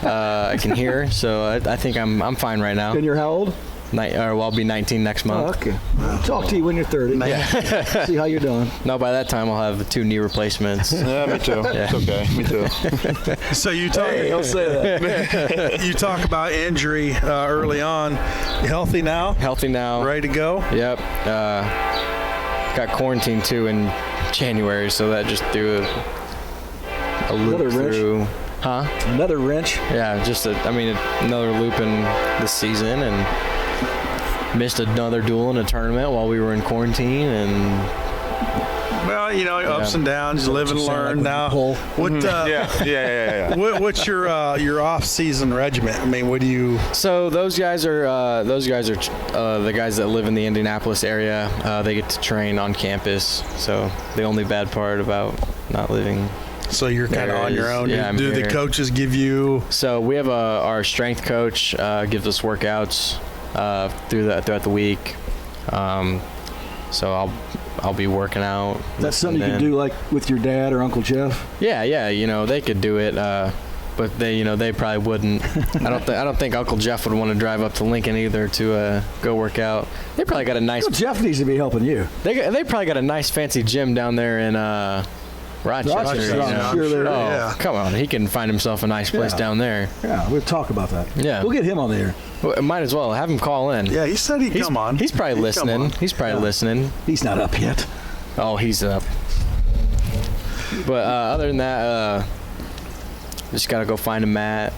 I can hear, so I think I'm fine right now. And you're how old? I'll be 19 next month. Oh, okay. I'll talk to you when you're 30. Yeah. See how you're doing. No, by that time I'll have 2 knee replacements. Yeah, me too. Yeah. It's okay. Me too. So you talk. Hey, don't say that. You talk about injury early on. You healthy now? Healthy now. Ready to go? Yep. Got quarantined too in January, so that just threw a loop Another wrench? through. Huh? Another wrench. Yeah, just another loop in this season, and missed another duel in a tournament while we were in quarantine, and Well, ups and downs. You live and learn now. What? Yeah. What's your off-season regimen? I mean, what do you? So those guys are the guys that live in the Indianapolis area. They get to train on campus. So the only bad part about not living. So you're kind of on your own. Yeah, do the coaches give you? So we have our strength coach gives us workouts throughout the week. So I'll be working out. That's something you can do like with your dad or Uncle Jeff? Yeah, they could do it, but they probably wouldn't. I don't think Uncle Jeff would want to drive up to Lincoln either to go work out. They probably got a nice. Uncle Jeff needs to be helping you. They probably got a nice fancy gym down there in Rochester. I'm sure Come on, he can find himself a nice place down there. Yeah, we'll talk about that. Yeah, we'll get him on the air. Well, might as well have him call in. Yeah, he said he'd come on. He's probably listening. He's probably listening. He's not up yet. Oh, he's up. But other than that, just gotta go find a mat.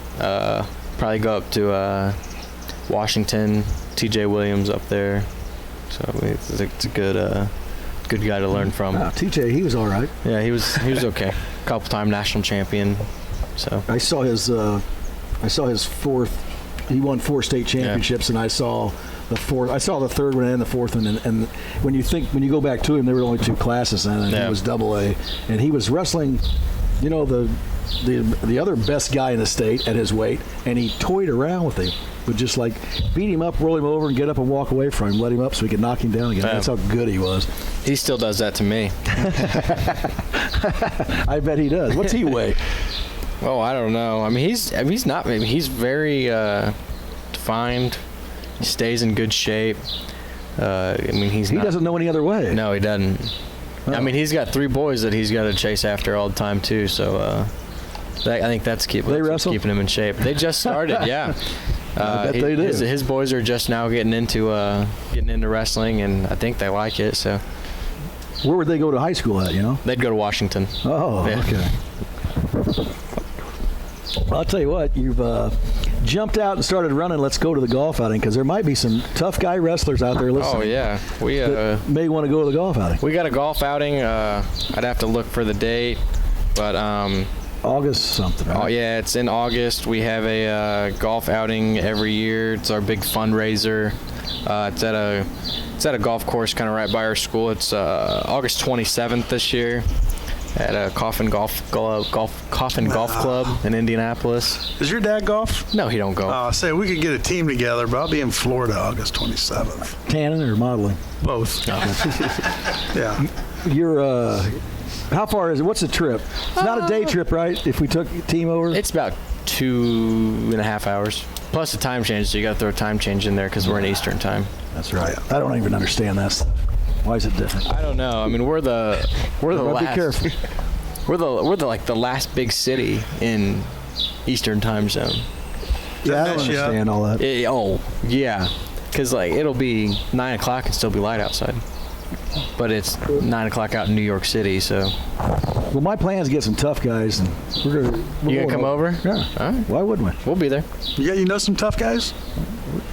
Probably go up to Washington. TJ Williams up there. So it's a good guy to learn from. TJ, he was all right. Yeah, he was okay. Couple-time national champion. So I saw his fourth. He won 4 state championships, and I saw the fourth. I saw the third one and the fourth one. And when you go back to him, there were only 2 classes then, and he was AA, and he was wrestling. The other best guy in the state at his weight, and he toyed around with him. Would just like beat him up, roll him over, and get up and walk away from him, let him up so he could knock him down again. That's how good he was. He still does that to me. I bet he does. What's he weigh? Oh, I don't know. I mean, he's very defined. He stays in good shape. He doesn't know any other way. No, he doesn't. Oh. I mean, he's got 3 boys that he's got to chase after all the time too. So I think that's keeping him in shape. They just started, yeah. I bet they do. His boys are just now getting into wrestling, and I think they like it. So, where would they go to high school at? They'd go to Washington. Oh, yeah. Okay. Well, I'll tell you what, you've jumped out and started running. Let's go to the golf outing, because there might be some tough guy wrestlers out there listening. Oh, yeah. We may want to go to the golf outing. We got a golf outing. I'd have to look for the date, but August something, right? Oh, yeah, it's in August. We have a golf outing every year. It's our big fundraiser. It's at a golf course kind of right by our school. It's August 27th this year at a Coffin Golf Club in Indianapolis. Does your dad golf? No, he don't golf. Say we could get a team together, but I'll be in Florida August 27th. Tanning or modeling? Both. Yeah. You're how far is it? What's the trip? It's not a day trip, right? If we took a team over? It's about 2.5 hours. Plus the time change, so you got to throw a time change in there because we're in Eastern time. That's right. I don't even understand that stuff. Why is it different? I don't know. I mean, we're the last. Be careful. We're the last big city in Eastern time zone. Yeah, I don't understand all that. Yeah, because it'll be 9 o'clock and still be light outside. But it's 9 o'clock out in New York City, so. Well, my plan is to get some tough guys, and we're gonna come over? Yeah. All right. Why wouldn't we? We'll be there. Yeah, you know some tough guys?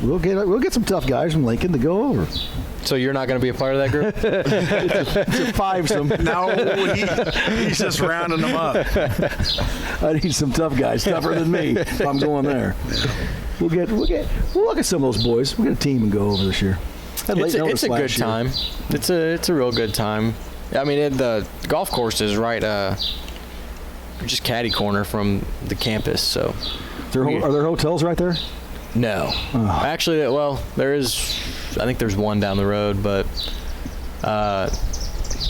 We'll get some tough guys from Lincoln to go over. So you're not going to be a part of that group? it's a fivesome. No, he's just rounding them up. I need some tough guys, tougher than me. If I'm going there. We'll look at some of those boys. We'll get a team and go over this year. It's a good time. It's a real good time. I mean, the golf course is right, just caddy corner from the campus. So, are there hotels right there? No, actually, there is. I think there's one down the road, but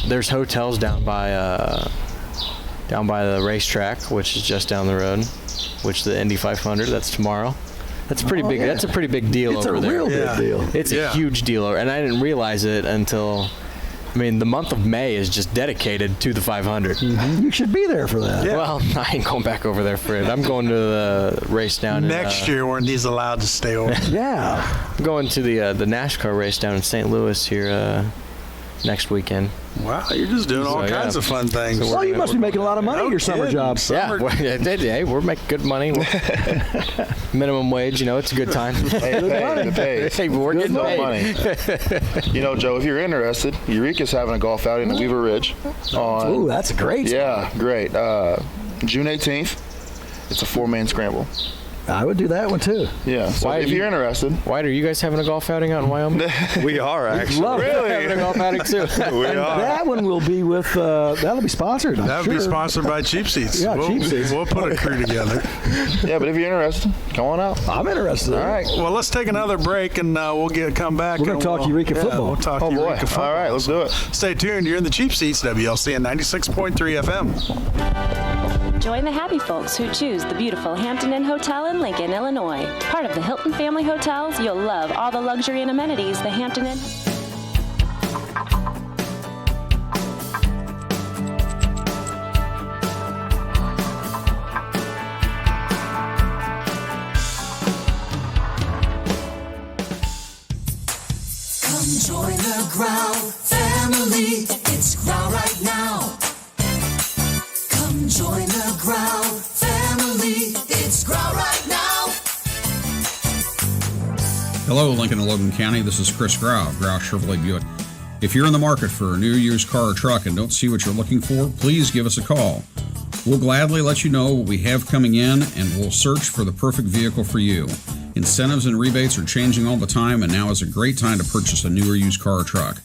there's hotels down by the racetrack, which is just down the road. Which the Indy 500, that's tomorrow. That's pretty big. yeah. That's a pretty big deal It's over a there. real big deal. It's a huge deal, and I didn't realize it until. I mean, the month of May is just dedicated to the 500. You should be there for that. Yeah. Well, I ain't going back over there for it. I'm going to the race down Next year when he's allowed to stay over. Yeah. I'm going to the NASCAR race down in St. Louis here next weekend. Wow, you're just doing all kinds of fun things. So Well, you must be making a lot of money at your summer job. Yeah, hey, we're making good money. Minimum wage, it's a good time. Hey, we're getting No paid. money. Joe, if you're interested, Eureka's having a golf outing at Weaver Ridge. Ooh, that's a great spot. Yeah, great. June 18th. It's a 4-man scramble. I would do that one too. Yeah. So if you're interested. Wyatt, are you guys having a golf outing out in Wyoming? We are actually. Love Really? Having a golf outing too. We are. That one will be with. That'll be sponsored. I'm That would sure. be sponsored by Cheap Seats. Yeah, Cheap Seats. We'll put a crew together. Yeah, but if you're interested, come on out. I'm interested. All right. Well, let's take another break and we'll come back. We're gonna and talk we'll- Eureka yeah, football. We'll talk Oh, boy. Eureka football. All right, let's do it. Stay tuned. You're in the Cheap Seats, WLCN 96.3 FM. Join the happy folks who choose the beautiful Hampton Inn Hotel in Lincoln, Illinois. Part of the Hilton Family Hotels, you'll love all the luxury and amenities the Hampton Inn. Come join the Growl family. It's Growl right now. Come join the Growl family. It's Growl right now. Hello, Lincoln and Logan County. This is Chris Grau, Grau Chevrolet Buick. If you're in the market for a new used car or truck and don't see what you're looking for, please give us a call. We'll gladly let you know what we have coming in, and we'll search for the perfect vehicle for you. Incentives and rebates are changing all the time, and now is a great time to purchase a new or used car or truck.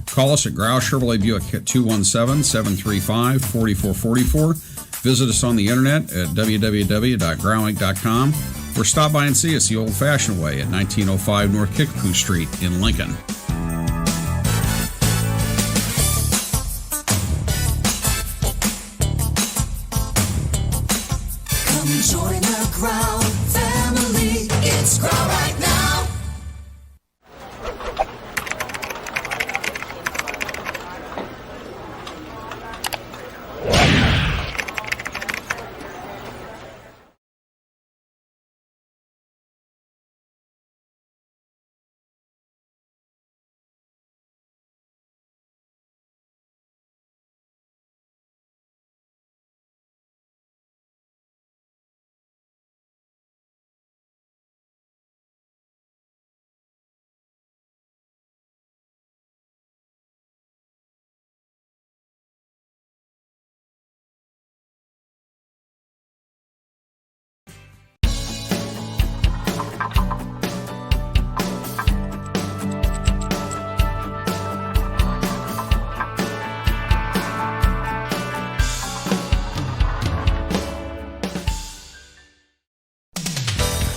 Call us at Grau Chevrolet Buick at 217-735-4444. Visit us on the internet at www.growinc.com or stop by and see us the old-fashioned way at 1905 North Kickapoo Street in Lincoln. Come join the Growl family. It's Growl right now.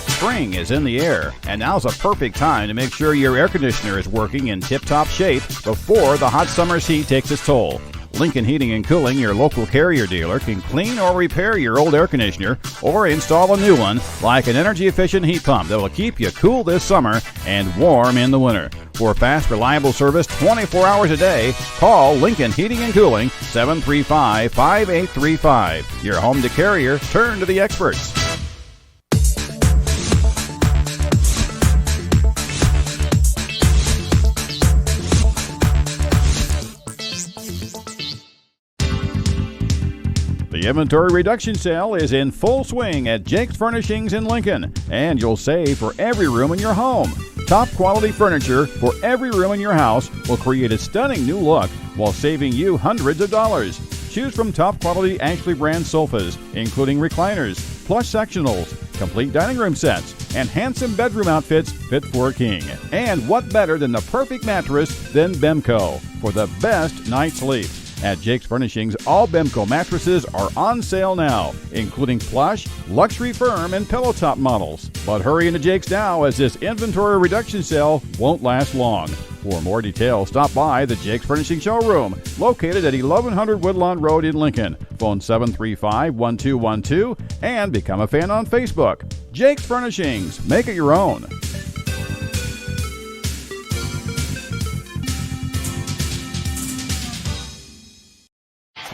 Spring is in the air, and now's a perfect time to make sure your air conditioner is working in tip-top shape before the hot summer's heat takes its toll. Lincoln Heating and Cooling, your local Carrier dealer, can clean or repair your old air conditioner or install a new one like an energy-efficient heat pump that will keep you cool this summer and warm in the winter. For fast, reliable service 24 hours a day, call Lincoln Heating and Cooling 735-5835. Your home to Carrier, turn to the experts. The inventory reduction sale is in full swing at Jake's Furnishings in Lincoln, and you'll save for every room in your home. Top quality furniture for every room in your house will create a stunning new look while saving you hundreds of dollars. Choose from top quality Ashley brand sofas, including recliners, plush sectionals, complete dining room sets, and handsome bedroom outfits fit for a king. And what better than the perfect mattress than Bemco for the best night's sleep. At Jake's Furnishings, all Bemco mattresses are on sale now, including plush, luxury firm, and pillow top models. But hurry into Jake's now, as this inventory reduction sale won't last long. For more details, stop by the Jake's Furnishing Showroom, located at 1100 Woodlawn Road in Lincoln. Phone 735-1212 and become a fan on Facebook. Jake's Furnishings. Make it your own.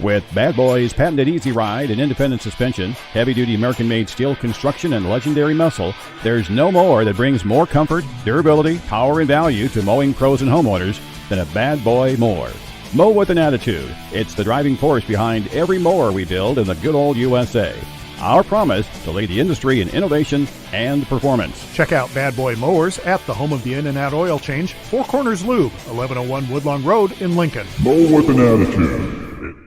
With Bad Boy's patented Easy Ride and independent suspension, heavy-duty American-made steel construction, and legendary muscle, there's no mower that brings more comfort, durability, power, and value to mowing pros and homeowners than a Bad Boy mower. Mow with an attitude. It's the driving force behind every mower we build in the good old USA. Our promise to lead the industry in innovation and performance. Check out Bad Boy Mowers at the home of the In-N-Out Oil Change, Four Corners Lube, 1101 Woodlawn Road in Lincoln. Mow with an attitude.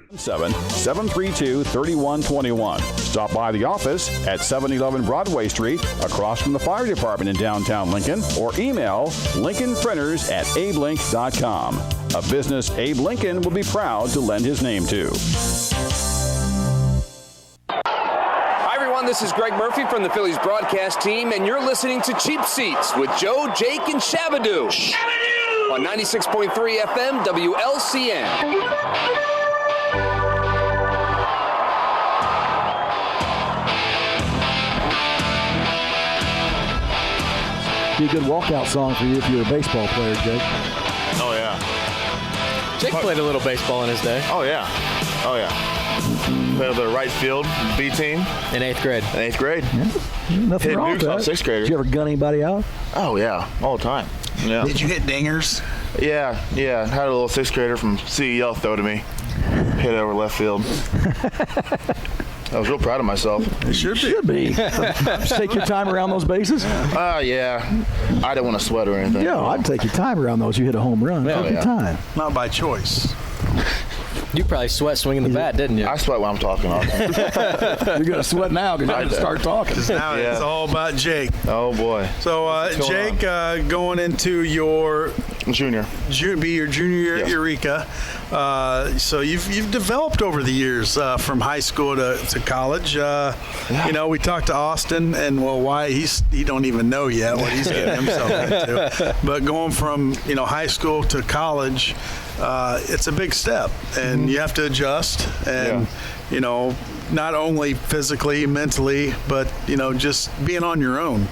773-3121. Stop by the office at 711 Broadway Street, across from the fire department in downtown Lincoln, or email lincolnprinters@abelink.com. A business Abe Lincoln will be proud to lend his name to. Hi everyone, this is Greg Murphy from the Phillies broadcast team, and you're listening to Cheap Seats with Joe, Jake, and Shabadoo on 96.3 FM WLCN. Be a good walkout song for you if you're a baseball player, Jake. Oh, yeah. Jake played a little baseball in his day. Oh, yeah. Oh, yeah. Played the right field B team. In 8th grade. In 8th grade. Yeah. Nothing Hit wrong with nukes on that. 6th graders. Did you ever gun anybody out? Oh, yeah. All the time. Yeah. Did you hit dingers? Yeah. Had a little 6th grader from CEL throw to me. Hit it over left field. I was real proud of myself. It should be. Just take your time around those bases? Yeah. I didn't want to sweat or anything. Yeah, I'd take your time around those. You hit a home run. Take your time. Not by choice. You probably sweat swinging the bat, didn't you? I sweat when I'm talking. You're going to sweat now because you're going to start talking. Because now it's all about Jake. Oh, boy. So, Jake, going into your junior year at Eureka. So you've developed over the years from high school to college. You know, we talked to Austin, and Wyatt, he don't even know yet what he's getting himself into. But going from high school to college, it's a big step, and you have to adjust, and not only physically, mentally, but just being on your own.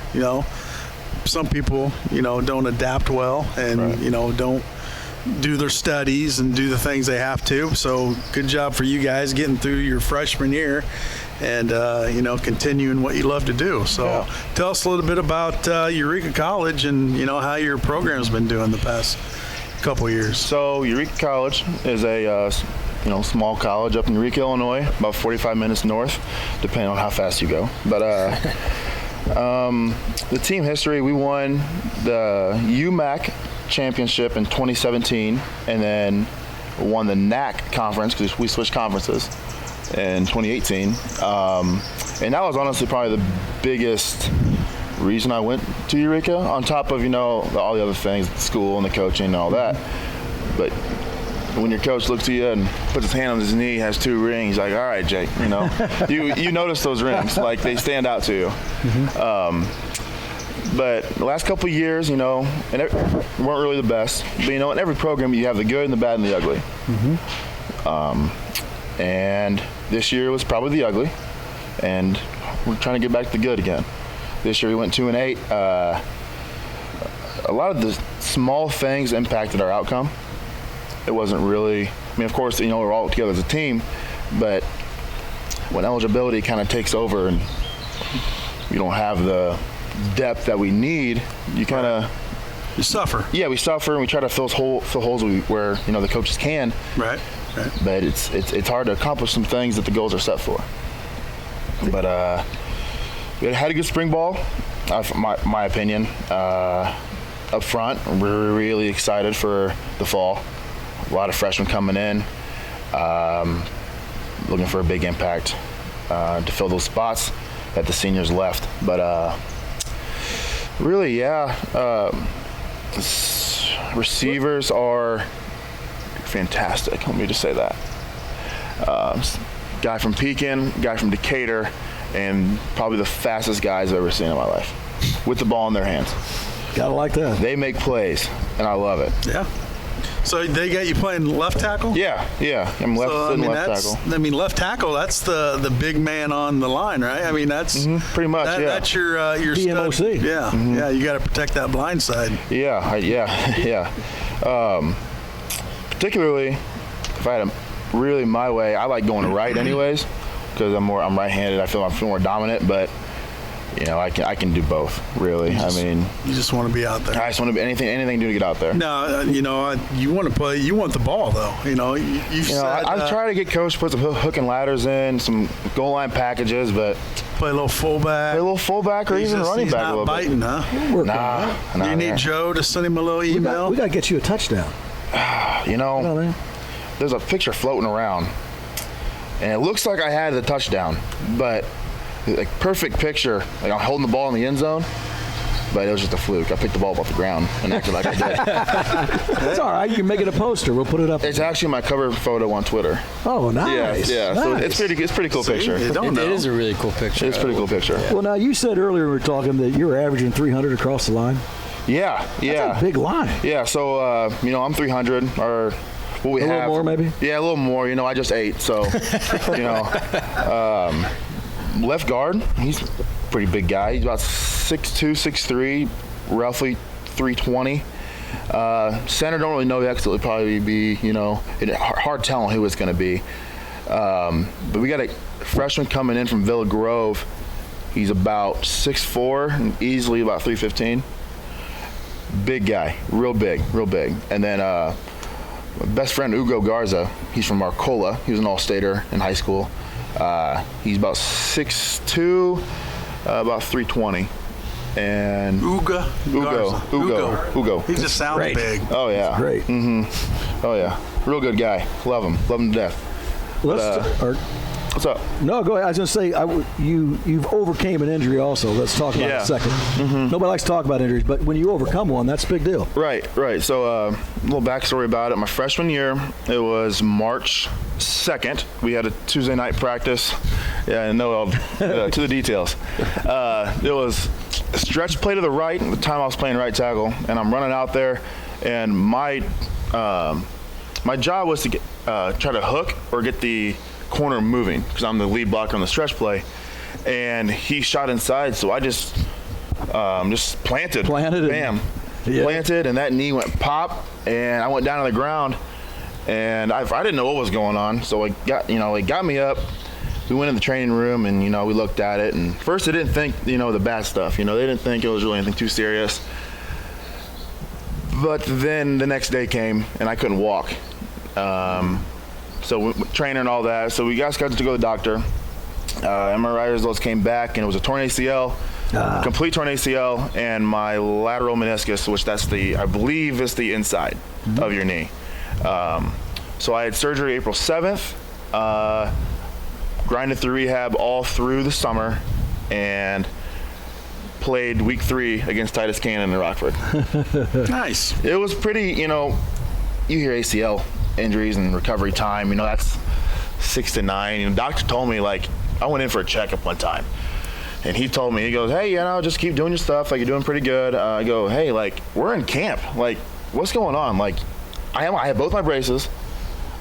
Some people don't adapt well, and don't do their studies and do the things they have to. So good job for you guys getting through your freshman year and continuing what you love to do. So tell us a little bit about Eureka College and how your program's been doing the past couple years. So Eureka College is a small college up in Eureka, Illinois, about 45 minutes north, depending on how fast you go. But the team history, we won the UMAC championship in 2017, and then won the NAC conference because we switched conferences in 2018. And that was honestly probably the biggest reason I went to Eureka, on top of all the other things, the school and the coaching and all that. But when your coach looks at you and puts his hand on his knee, has 2 rings, like, all right, Jake, you notice those rings, like they stand out to you. But the last couple of years, and it weren't really the best. But in every program you have the good and the bad and the ugly. And this year was probably the ugly, and we're trying to get back to the good again. This year we went 2-8. A lot of the small things impacted our outcome. It wasn't really, of course, we're all together as a team, but when eligibility kind of takes over and we don't have the depth that we need, you suffer. Yeah, we suffer, and we try to fill holes where the coaches can. Right. But it's hard to accomplish some things that the goals are set for. But we had a good spring ball, my opinion. Up front, we're really excited for the fall. A lot of freshmen coming in, looking for a big impact to fill those spots that the seniors left. But really, receivers are fantastic. Let me just say that. Guy from Pekin, guy from Decatur, and probably the fastest guys I've ever seen in my life with the ball in their hands. Gotta like that. They make plays, and I love it. Yeah. So they got you playing left tackle? Yeah. I'm left tackle. I mean, left tackle, that's the big man on the line, right? I mean, that's pretty much, That's your DMOC. stud. Yeah. Yeah, you got to protect that blind side. Yeah. Particularly, if I had really my way, I like going to right anyways, because I'm right-handed. I feel more dominant, but I can do both, really. You just want to be out there. I just want to be anything to get out there. No, you want to play. You want the ball, though. I've tried to get coach to put some hook and ladders in, some goal line packages, but play a little fullback. Or even running back a little bit. He's not biting, huh? Nah. Do you need Joe to send him a little email? We got to get you a touchdown. There's a picture floating around, and it looks like I had the touchdown, but like perfect picture. Like I'm holding the ball in the end zone, but it was just a fluke. I picked the ball up off the ground and acted like I did. That's all right. You can make it a poster. We'll put it up. It's actually my cover photo on Twitter. Oh, nice. Yeah. Nice. So it's pretty cool picture. It is a really cool picture. It's a pretty cool picture. Well, now you said earlier we were talking that you were averaging 300 across the line. Yeah. That's a big line. Yeah. So I'm 300 or. What we a have. little more, maybe? Yeah, a little more. I just ate, so, left guard, he's a pretty big guy. He's about 6'2", 6'3", roughly 320. Center, don't really know yet because it'll probably be, hard telling who it's going to be. But we got a freshman coming in from Villa Grove. He's about 6'4", and easily about 315. Big guy, real big. And then my best friend Ugo Garza, he's from Arcola. He was an All-Stater in high school. He's about 6'2", about 320. And Ugo. Ugo. He just sounds big. Oh yeah. Great. Oh yeah. Real good guy. Love him to death. What's up? No, go ahead. I was going to say, you've overcame an injury also. Let's talk about it in a second. Nobody likes to talk about injuries, but when you overcome one, that's a big deal. Right. So a little backstory about it. My freshman year, it was March 2nd. We had a Tuesday night practice. Yeah, I know to the details. It was a stretch play to the right at the time I was playing right tackle, and I'm running out there, and my job was to try to hook or get the corner moving because I'm the lead blocker on the stretch play, and he shot inside, so I just planted, bam, planted, and that knee went pop, and I went down on the ground, and I didn't know what was going on, so it got me up. We went in the training room, and we looked at it, and first they didn't think the bad stuff, they didn't think it was really anything too serious, but then the next day came and I couldn't walk. So training and all that. So we got scheduled to go to the doctor. MRI results came back, and it was a torn ACL, complete torn ACL, and my lateral meniscus, which I believe is the inside of your knee. So I had surgery April 7th, grinded through rehab all through the summer, and played week 3 against Titus Cannon in Rockford. Nice. It was pretty, you hear ACL injuries and recovery time, that's 6 to 9. Doctor told me, I went in for a checkup one time, and he told me, he goes, hey, just keep doing your stuff, you're doing pretty good. I go, hey, we're in camp, what's going on? I have both my braces,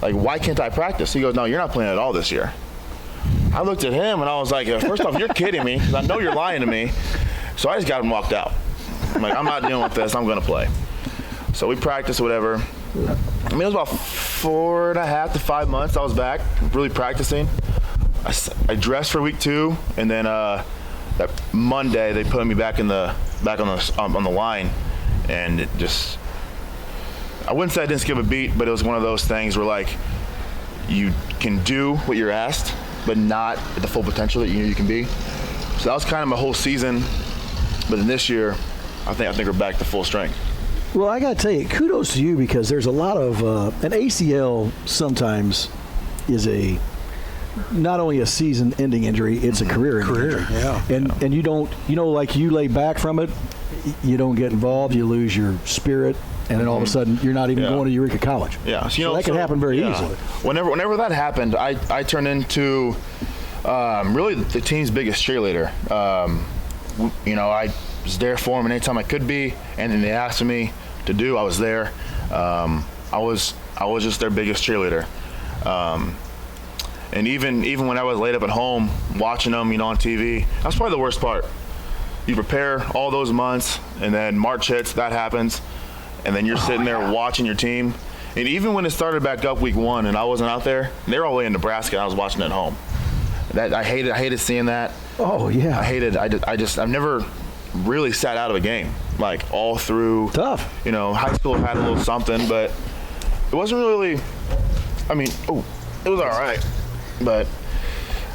why can't I practice? He goes, no, you're not playing at all this year. I looked at him and I was like, first off, you're kidding me, because I know you're lying to me. So I just got him walked out. I'm like, I'm not dealing with this, I'm gonna play. So we practiced, whatever. It was about 4.5 to 5 months I was back, really practicing. I dressed for week 2, and then that Monday they put me back on the line, and it just, I wouldn't say I didn't skip a beat, but it was one of those things where you can do what you're asked, but not at the full potential that you can be. So that was kind of my whole season, but then this year, I think we're back to full strength. Well, I got to tell you, kudos to you, because there's a lot of an ACL sometimes is not only a season-ending injury, it's a career-ending injury. Yeah. And you don't, you lay back from it, you don't get involved, you lose your spirit, and then all of a sudden you're not even going to Eureka College. Yeah, so that can happen very easily. Whenever that happened, I turned into really the team's biggest cheerleader. I was there for them anytime I could be, and then they asked me to do, I was there. I was just their biggest cheerleader. And even when I was laid up at home watching them, on TV, that's probably the worst part. You prepare all those months, and then March hits, that happens, and then you're sitting there watching your team. And even when it started back up week 1 and I wasn't out there, they were all the way in Nebraska and I was watching at home. I hated seeing that. Oh yeah. I've never really sat out of a game, like all through. Tough. High school had a little something, but it wasn't really. It was all right, but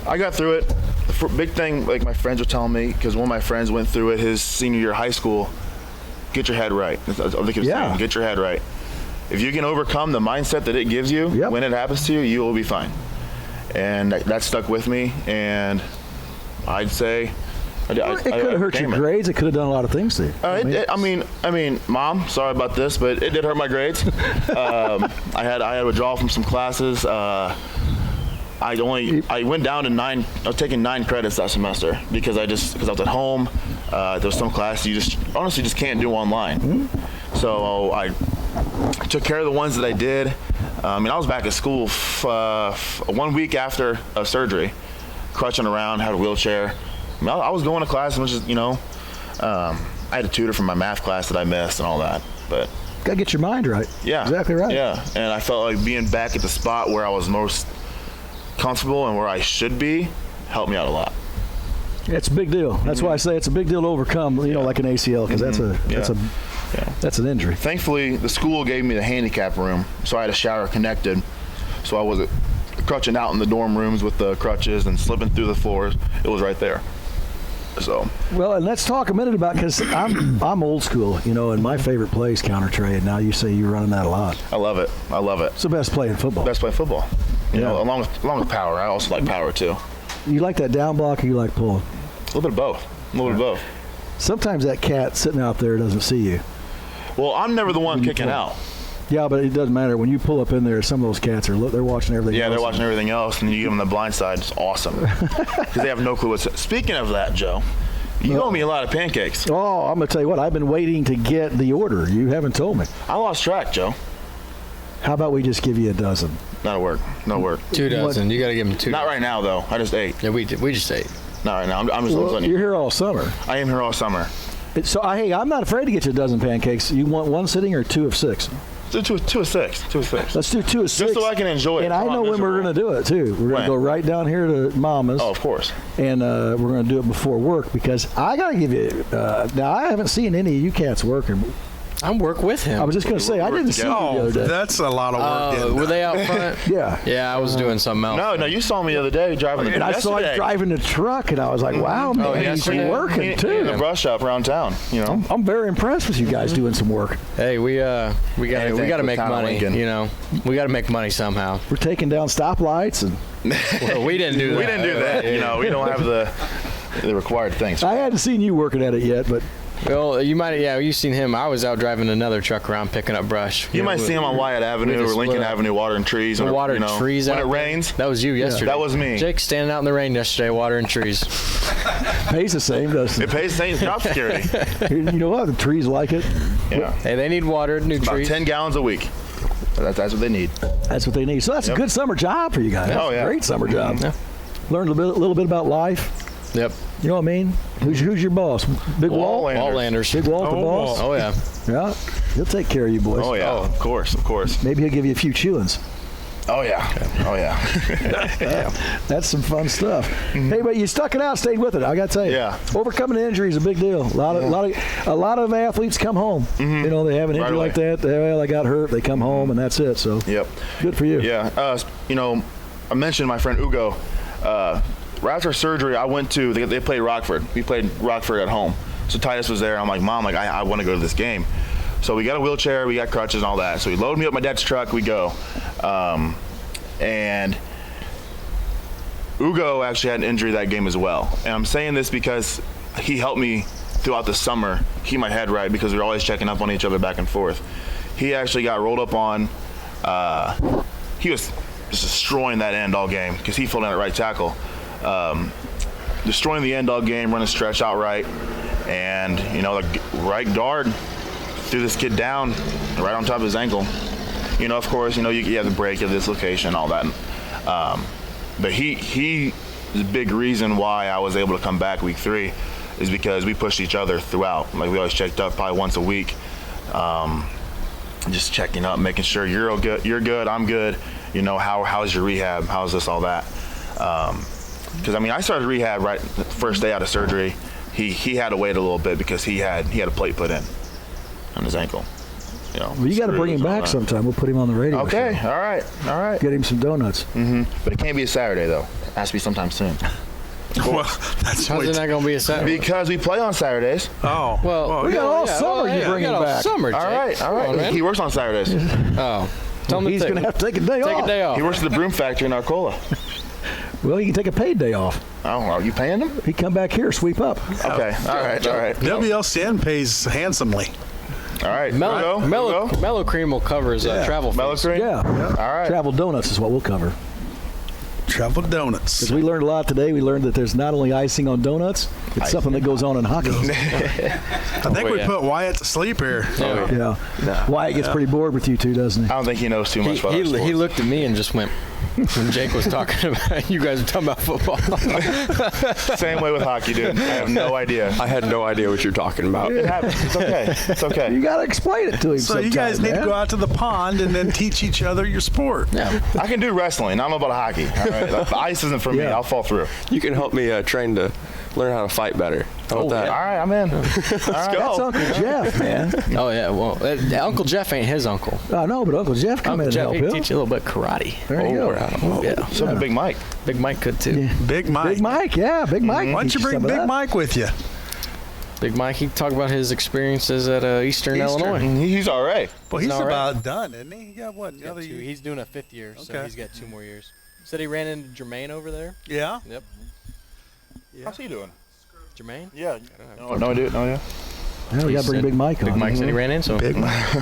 I got through it. The big thing, like my friends were telling me, because one of my friends went through it his senior year of high school. Get your head right. I think he was saying, get your head right. If you can overcome the mindset that it gives you when it happens to you, you will be fine. And that stuck with me, and I'd say it could have hurt your grades. It could have done a lot of things to you. I mean, Mom, sorry about this, but it did hurt my grades. I had withdrawal from some classes. I went down to 9. I was taking 9 credits that semester because I was at home. There was some classes you just honestly can't do online. Mm-hmm. So I took care of the ones that I did. I was back at school 1 week after a surgery, crutching around, had a wheelchair. I was going to class and was just, I had a tutor from my math class that I missed and all that. But gotta get your mind right. Yeah, exactly right. Yeah, and I felt like being back at the spot where I was most comfortable and where I should be helped me out a lot. It's a big deal. That's why I say it's a big deal to overcome, like an ACL, because that's an injury. Thankfully, the school gave me the handicap room, so I had a shower connected, so I wasn't crutching out in the dorm rooms with the crutches and slipping through the floors. It was right there. So well, and let's talk a minute about, because I'm old school, and my favorite play is counter trade. Now you say you're running that a lot. I love it. It's the best play in football. Best play in football. Along with power. I also like power too. You like that down block, or you like pulling? A little bit of both. Sometimes that cat sitting out there doesn't see you. Well, I'm never the one kicking out. Yeah, but it doesn't matter. When you pull up in there, some of those cats they're watching everything else. Yeah, they're watching everything else, and you give them the blind side. It's awesome. Because they have no clue what's. Speaking of that, Joe, you owe me a lot of pancakes. Oh, I'm going to tell you what. I've been waiting to get the order. You haven't told me. I lost track, Joe. How about we just give you a dozen? That'll work. No work. 2 dozen. You got to give them 2. Not right now, though. I just ate. Yeah, we just ate. Not right now. I'm just letting you. You're here all summer. I am here all summer. So, hey, I'm not afraid to get you a dozen pancakes. You want 1 sitting or 2 of 6? Two of six. Let's do 2 of 6. Just so I can enjoy it. And I know when we're going to do it, too. We're going to go right down here to Mama's. Oh, of course. And we're going to do it before work, because I got to give you now, I haven't seen any of you cats working. I work with him. I was just going to say, I didn't see you the other day. That's a lot of work. Were they out front? Yeah. Yeah, I was doing something else. No, you saw me the other day driving the truck. And I saw you driving the truck, and I was like, wow, man, he's working, too. In the brush shop around town, I'm very impressed with you guys doing some work. Hey, we got to make money, We got to make money somehow. We're taking down stoplights and well, we didn't do that. We didn't do that. We don't have the required things. I hadn't seen you working at it yet, but well, you might, you've seen him. I was out driving another truck around picking up brush. You might see him on Wyatt Avenue or Lincoln Avenue watering trees. Watering trees when it rains. That was you yesterday. That was me. Jake standing out in the rain yesterday watering trees. Pays the same, doesn't it? It pays the same. Job security. You know what? The trees like it. Yeah. Hey, they need watered, new trees. About 10 gallons a week. That's what they need. That's what they need. So that's a good summer job for you guys. Oh, yeah. Great summer job. Yeah. Learned a little bit about life. Yep. You know what I mean? Who's your boss? Big Walt? Waltlanders. Big Walt, the boss? Oh, yeah. Yeah. He'll take care of you boys. Oh, yeah. Of course. Maybe he'll give you a few chewings. Oh, yeah. Damn. That's some fun stuff. Hey, but you stuck it out, stayed with it. I got to tell you. Yeah. Overcoming an injury is a big deal. A lot of athletes come home. Mm-hmm. They have an injury like that. They got hurt. They come home, and that's it. So, good for you. Yeah. I mentioned my friend Ugo. Right after surgery, I went to, they played Rockford. We played Rockford at home. So Titus was there. I'm like, Mom, I want to go to this game. So we got a wheelchair, we got crutches and all that. So he loaded me up my dad's truck, we go. And Ugo actually had an injury that game as well. And I'm saying this because he helped me throughout the summer keep my head right, because we were always checking up on each other back and forth. he actually got rolled up on. He was just destroying that end all game because he filled in at right tackle. Destroying the end all game, running stretch out right. And, the right guard threw this kid down right on top of his ankle. Of course, you have the break, you have dislocation, all that. But he the big reason why I was able to come back week 3 is because we pushed each other throughout. Like, we always checked up probably once a week. Just checking up, making sure you're good, I'm good. How's your rehab? How's this, all that? Because I started rehab right the first day out of surgery. He had to wait a little bit because he had a plate put in on his ankle. Well, you got to bring him back sometime. We'll put him on the radio. Okay, show. all right. Get him some donuts. Mm-hmm. But it can't be a Saturday though. It has to be sometime soon. Well, that's how's it not going to be a Saturday? Because we play on Saturdays. Oh, well, we got all summer. You bring him back. Summer, Jake. All right. He works on Saturdays. Oh, tell him he's going to have to take a day off. He works at the broom factory in Arcola. Well, he can take a paid day off. Oh, are you paying him? He come back here, sweep up. Okay, all right. WLCN pays handsomely. All right, Mellow Cream will cover his travel fees. Mellow Cream? Yeah. All right. Travel donuts is what we'll cover. Travel donuts. Because we learned a lot today. We learned that there's not only icing on donuts, it's something that goes on in hockey. I think we put Wyatt to sleep here. Yeah. Wyatt gets pretty bored with you two, doesn't he? I don't think he knows too much about he sports. He looked at me and just went, when Jake was talking about, you guys were talking about football. Same way with hockey, dude. I have no idea. I had no idea what you're talking about. It happens. It's okay. You got to explain it to him. So you guys need to go out to the pond and then teach each other your sport. Yeah. I can do wrestling. I don't know about hockey. All right? The ice isn't for me. I'll fall through. You can help me train to learn how to fight better. How about that? All right, I'm in. Let's go. That's Uncle Jeff, man. Oh, yeah. Well, Uncle Jeff ain't his uncle. I know, but Uncle Jeff come in and help he'd him. teach you a little bit of karate. There you go. Yeah. So can Big Mike. Big Mike could, too. Yeah. Big Mike. Big Mike, yeah. Big Mike. Why don't you bring Big Mike with you? Big Mike, he talked about his experiences at Eastern Illinois. He's all right. Well, he's about done, isn't he? Yeah, what? Another year? He's doing a 5th year, so Okay. he's got 2 more years. Said he ran into Jermaine over there. Yeah? Yep. How's he doing? Jermaine? Yeah. No, dude. No, yeah. Yeah, we got to bring Big Mike on. Big Mike said he ran into him. Big Mike.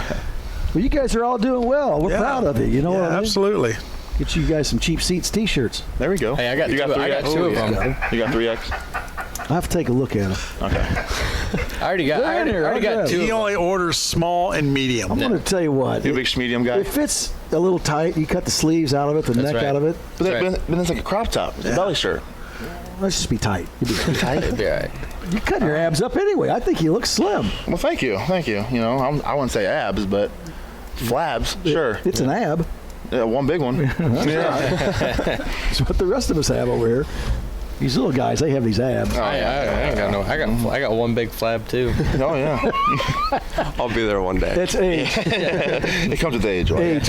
Well, you guys are all doing well. We're proud of you. You know what I mean? Absolutely. Get you guys some Cheap Seats T-shirts. There we go. Hey, I got 2 of them. You got 3X? I have to take a look at them. Okay. I already got 2 He of only orders small and medium. I'm going to tell you what. You a big medium guy? It fits a little tight. You cut the sleeves out of it, the neck out of it. But that's like a crop top. It's a belly shirt. Let's just be tight. You'll be tight. It'd be all right. You cut your abs up anyway. I think you look slim. Well, thank you. I wouldn't say abs, but flabs, sure. It's an ab. Yeah, one big one. That's what the rest of us have over here. These little guys, they have these abs. I ain't got no. I got one big flab too. Oh yeah. I'll be there one day. It's age. It comes with age. Right? Age.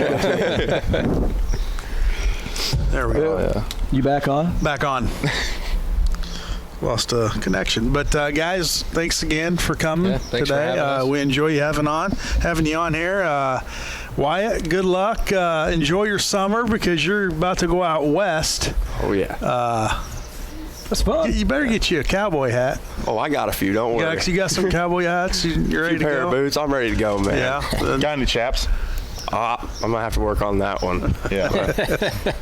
There we go. Yeah. You back on? Back on. Lost a connection, but guys, thanks again for coming thanks today. for having us. We enjoy you having you on here. Wyatt, good luck. Enjoy your summer because you're about to go out west. Oh yeah. That's fun. You better get you a cowboy hat. Oh, I got a few. Don't worry. You got some cowboy hats. You're ready to pair go. of boots. I'm ready to go, man. Yeah. Got any chaps? I'm gonna have to work on that one. Yeah. I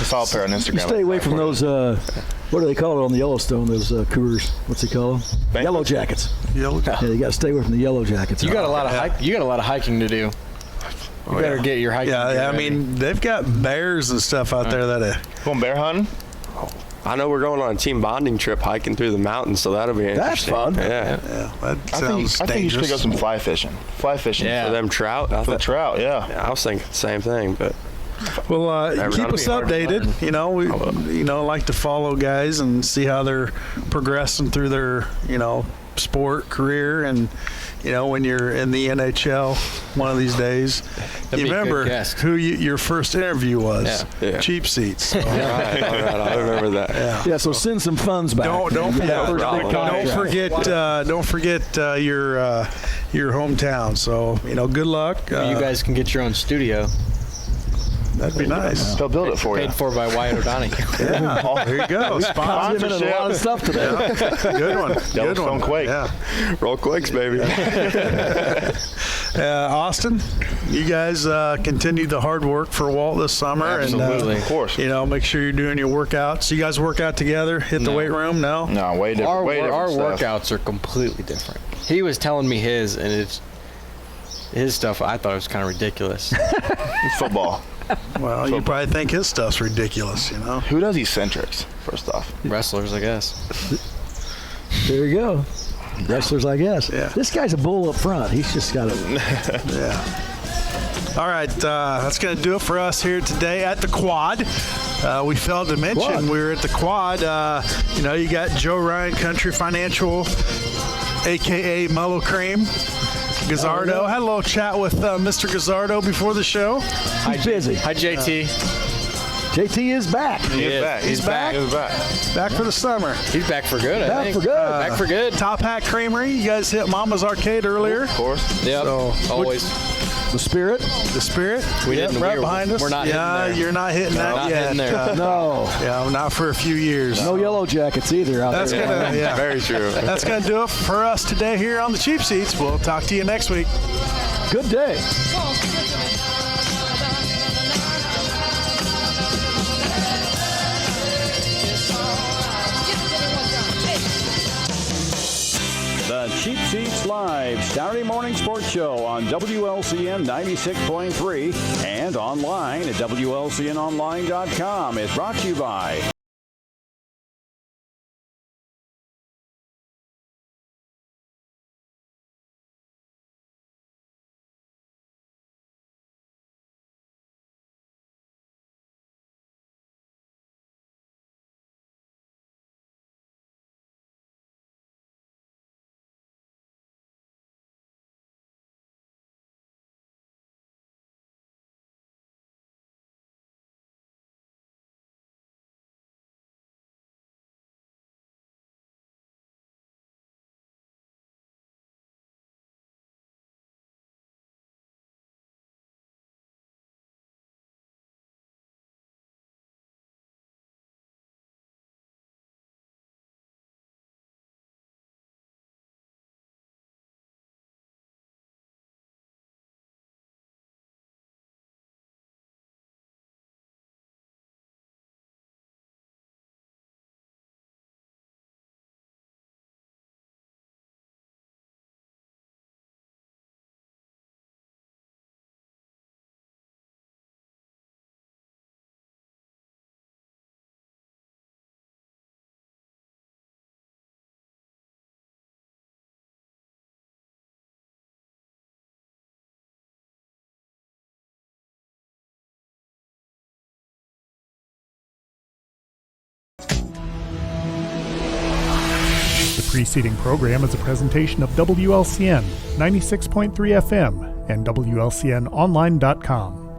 saw a pair on Instagram. You stay away from those. What do they call it on the Yellowstone? Those Coors. What's it called? Yellow jackets. Yeah, you got to stay away from the yellow jackets. You got a lot of You got a lot of hiking to do. You better get your hiking. Yeah, I mean they've got bears and stuff out there that. Going bear hunting? I know we're going on a team bonding trip hiking through the mountains, so that'll be interesting. That's fun. Yeah. That sounds dangerous. I think you should pick up some fly fishing. Fly fishing. For them trout? For the trout, yeah. I was thinking the same thing, but. Well, keep us updated. We like to follow guys and see how they're progressing through their sport career, and when you're in the NHL one of these days. You remember who your first interview was? Yeah. Cheap Seats. So. All right, I remember that. Yeah. So send some funds back. Don't forget your hometown. So good luck. You guys can get your own studio. That'd be nice. They'll build it for you. Paid for by Wyatt O'Donoghue. Yeah. Oh, there you go. Sponsorship. A lot of stuff today. Yeah. Good one. Good one. Quake. Yeah. Roll Quakes, baby. Austin, you guys continue the hard work for Walt this summer. Absolutely. And, of course. Make sure you're doing your workouts. You guys work out together, hit the weight room? No, way different. Our stuff. workouts are completely different. He was telling me his, and his stuff, I thought it was kind of ridiculous. Football. Well, you probably think his stuff's ridiculous, Who does eccentrics, first off? Wrestlers, I guess. There you go. Wrestlers, I guess. Yeah. This guy's a bull up front. He's just got to. Yeah. All right, that's going to do it for us here today at the Quad. We failed to mention we were at the Quad. You got Joe Ryan Country Financial, a.k.a. Mellow Cream. Gazzardo. Had a little chat with Mr. Gazzardo before the show. He's busy. Hi, JT. JT is back. He's back. Back for the summer. He's back for good, I think. Back for good. Top Hat Creamery. You guys hit Mama's Arcade earlier. Of course. Yep. So, always. The Spirit. We didn't. Right behind us. We're not hitting there. You're not hitting that not yet. hitting there. No. Yeah, not for a few years. No Yellow Jackets either out That's there. gonna, Very true. That's gonna do it for us today here on the Cheap Seats. We'll talk to you next week. Good day. The Cheap Seats Live Saturday morning sports show on WLCN 96.3 and online at WLCNonline.com is brought to you by The preceding program is a presentation of WLCN 96.3 FM and WLCNonline.com.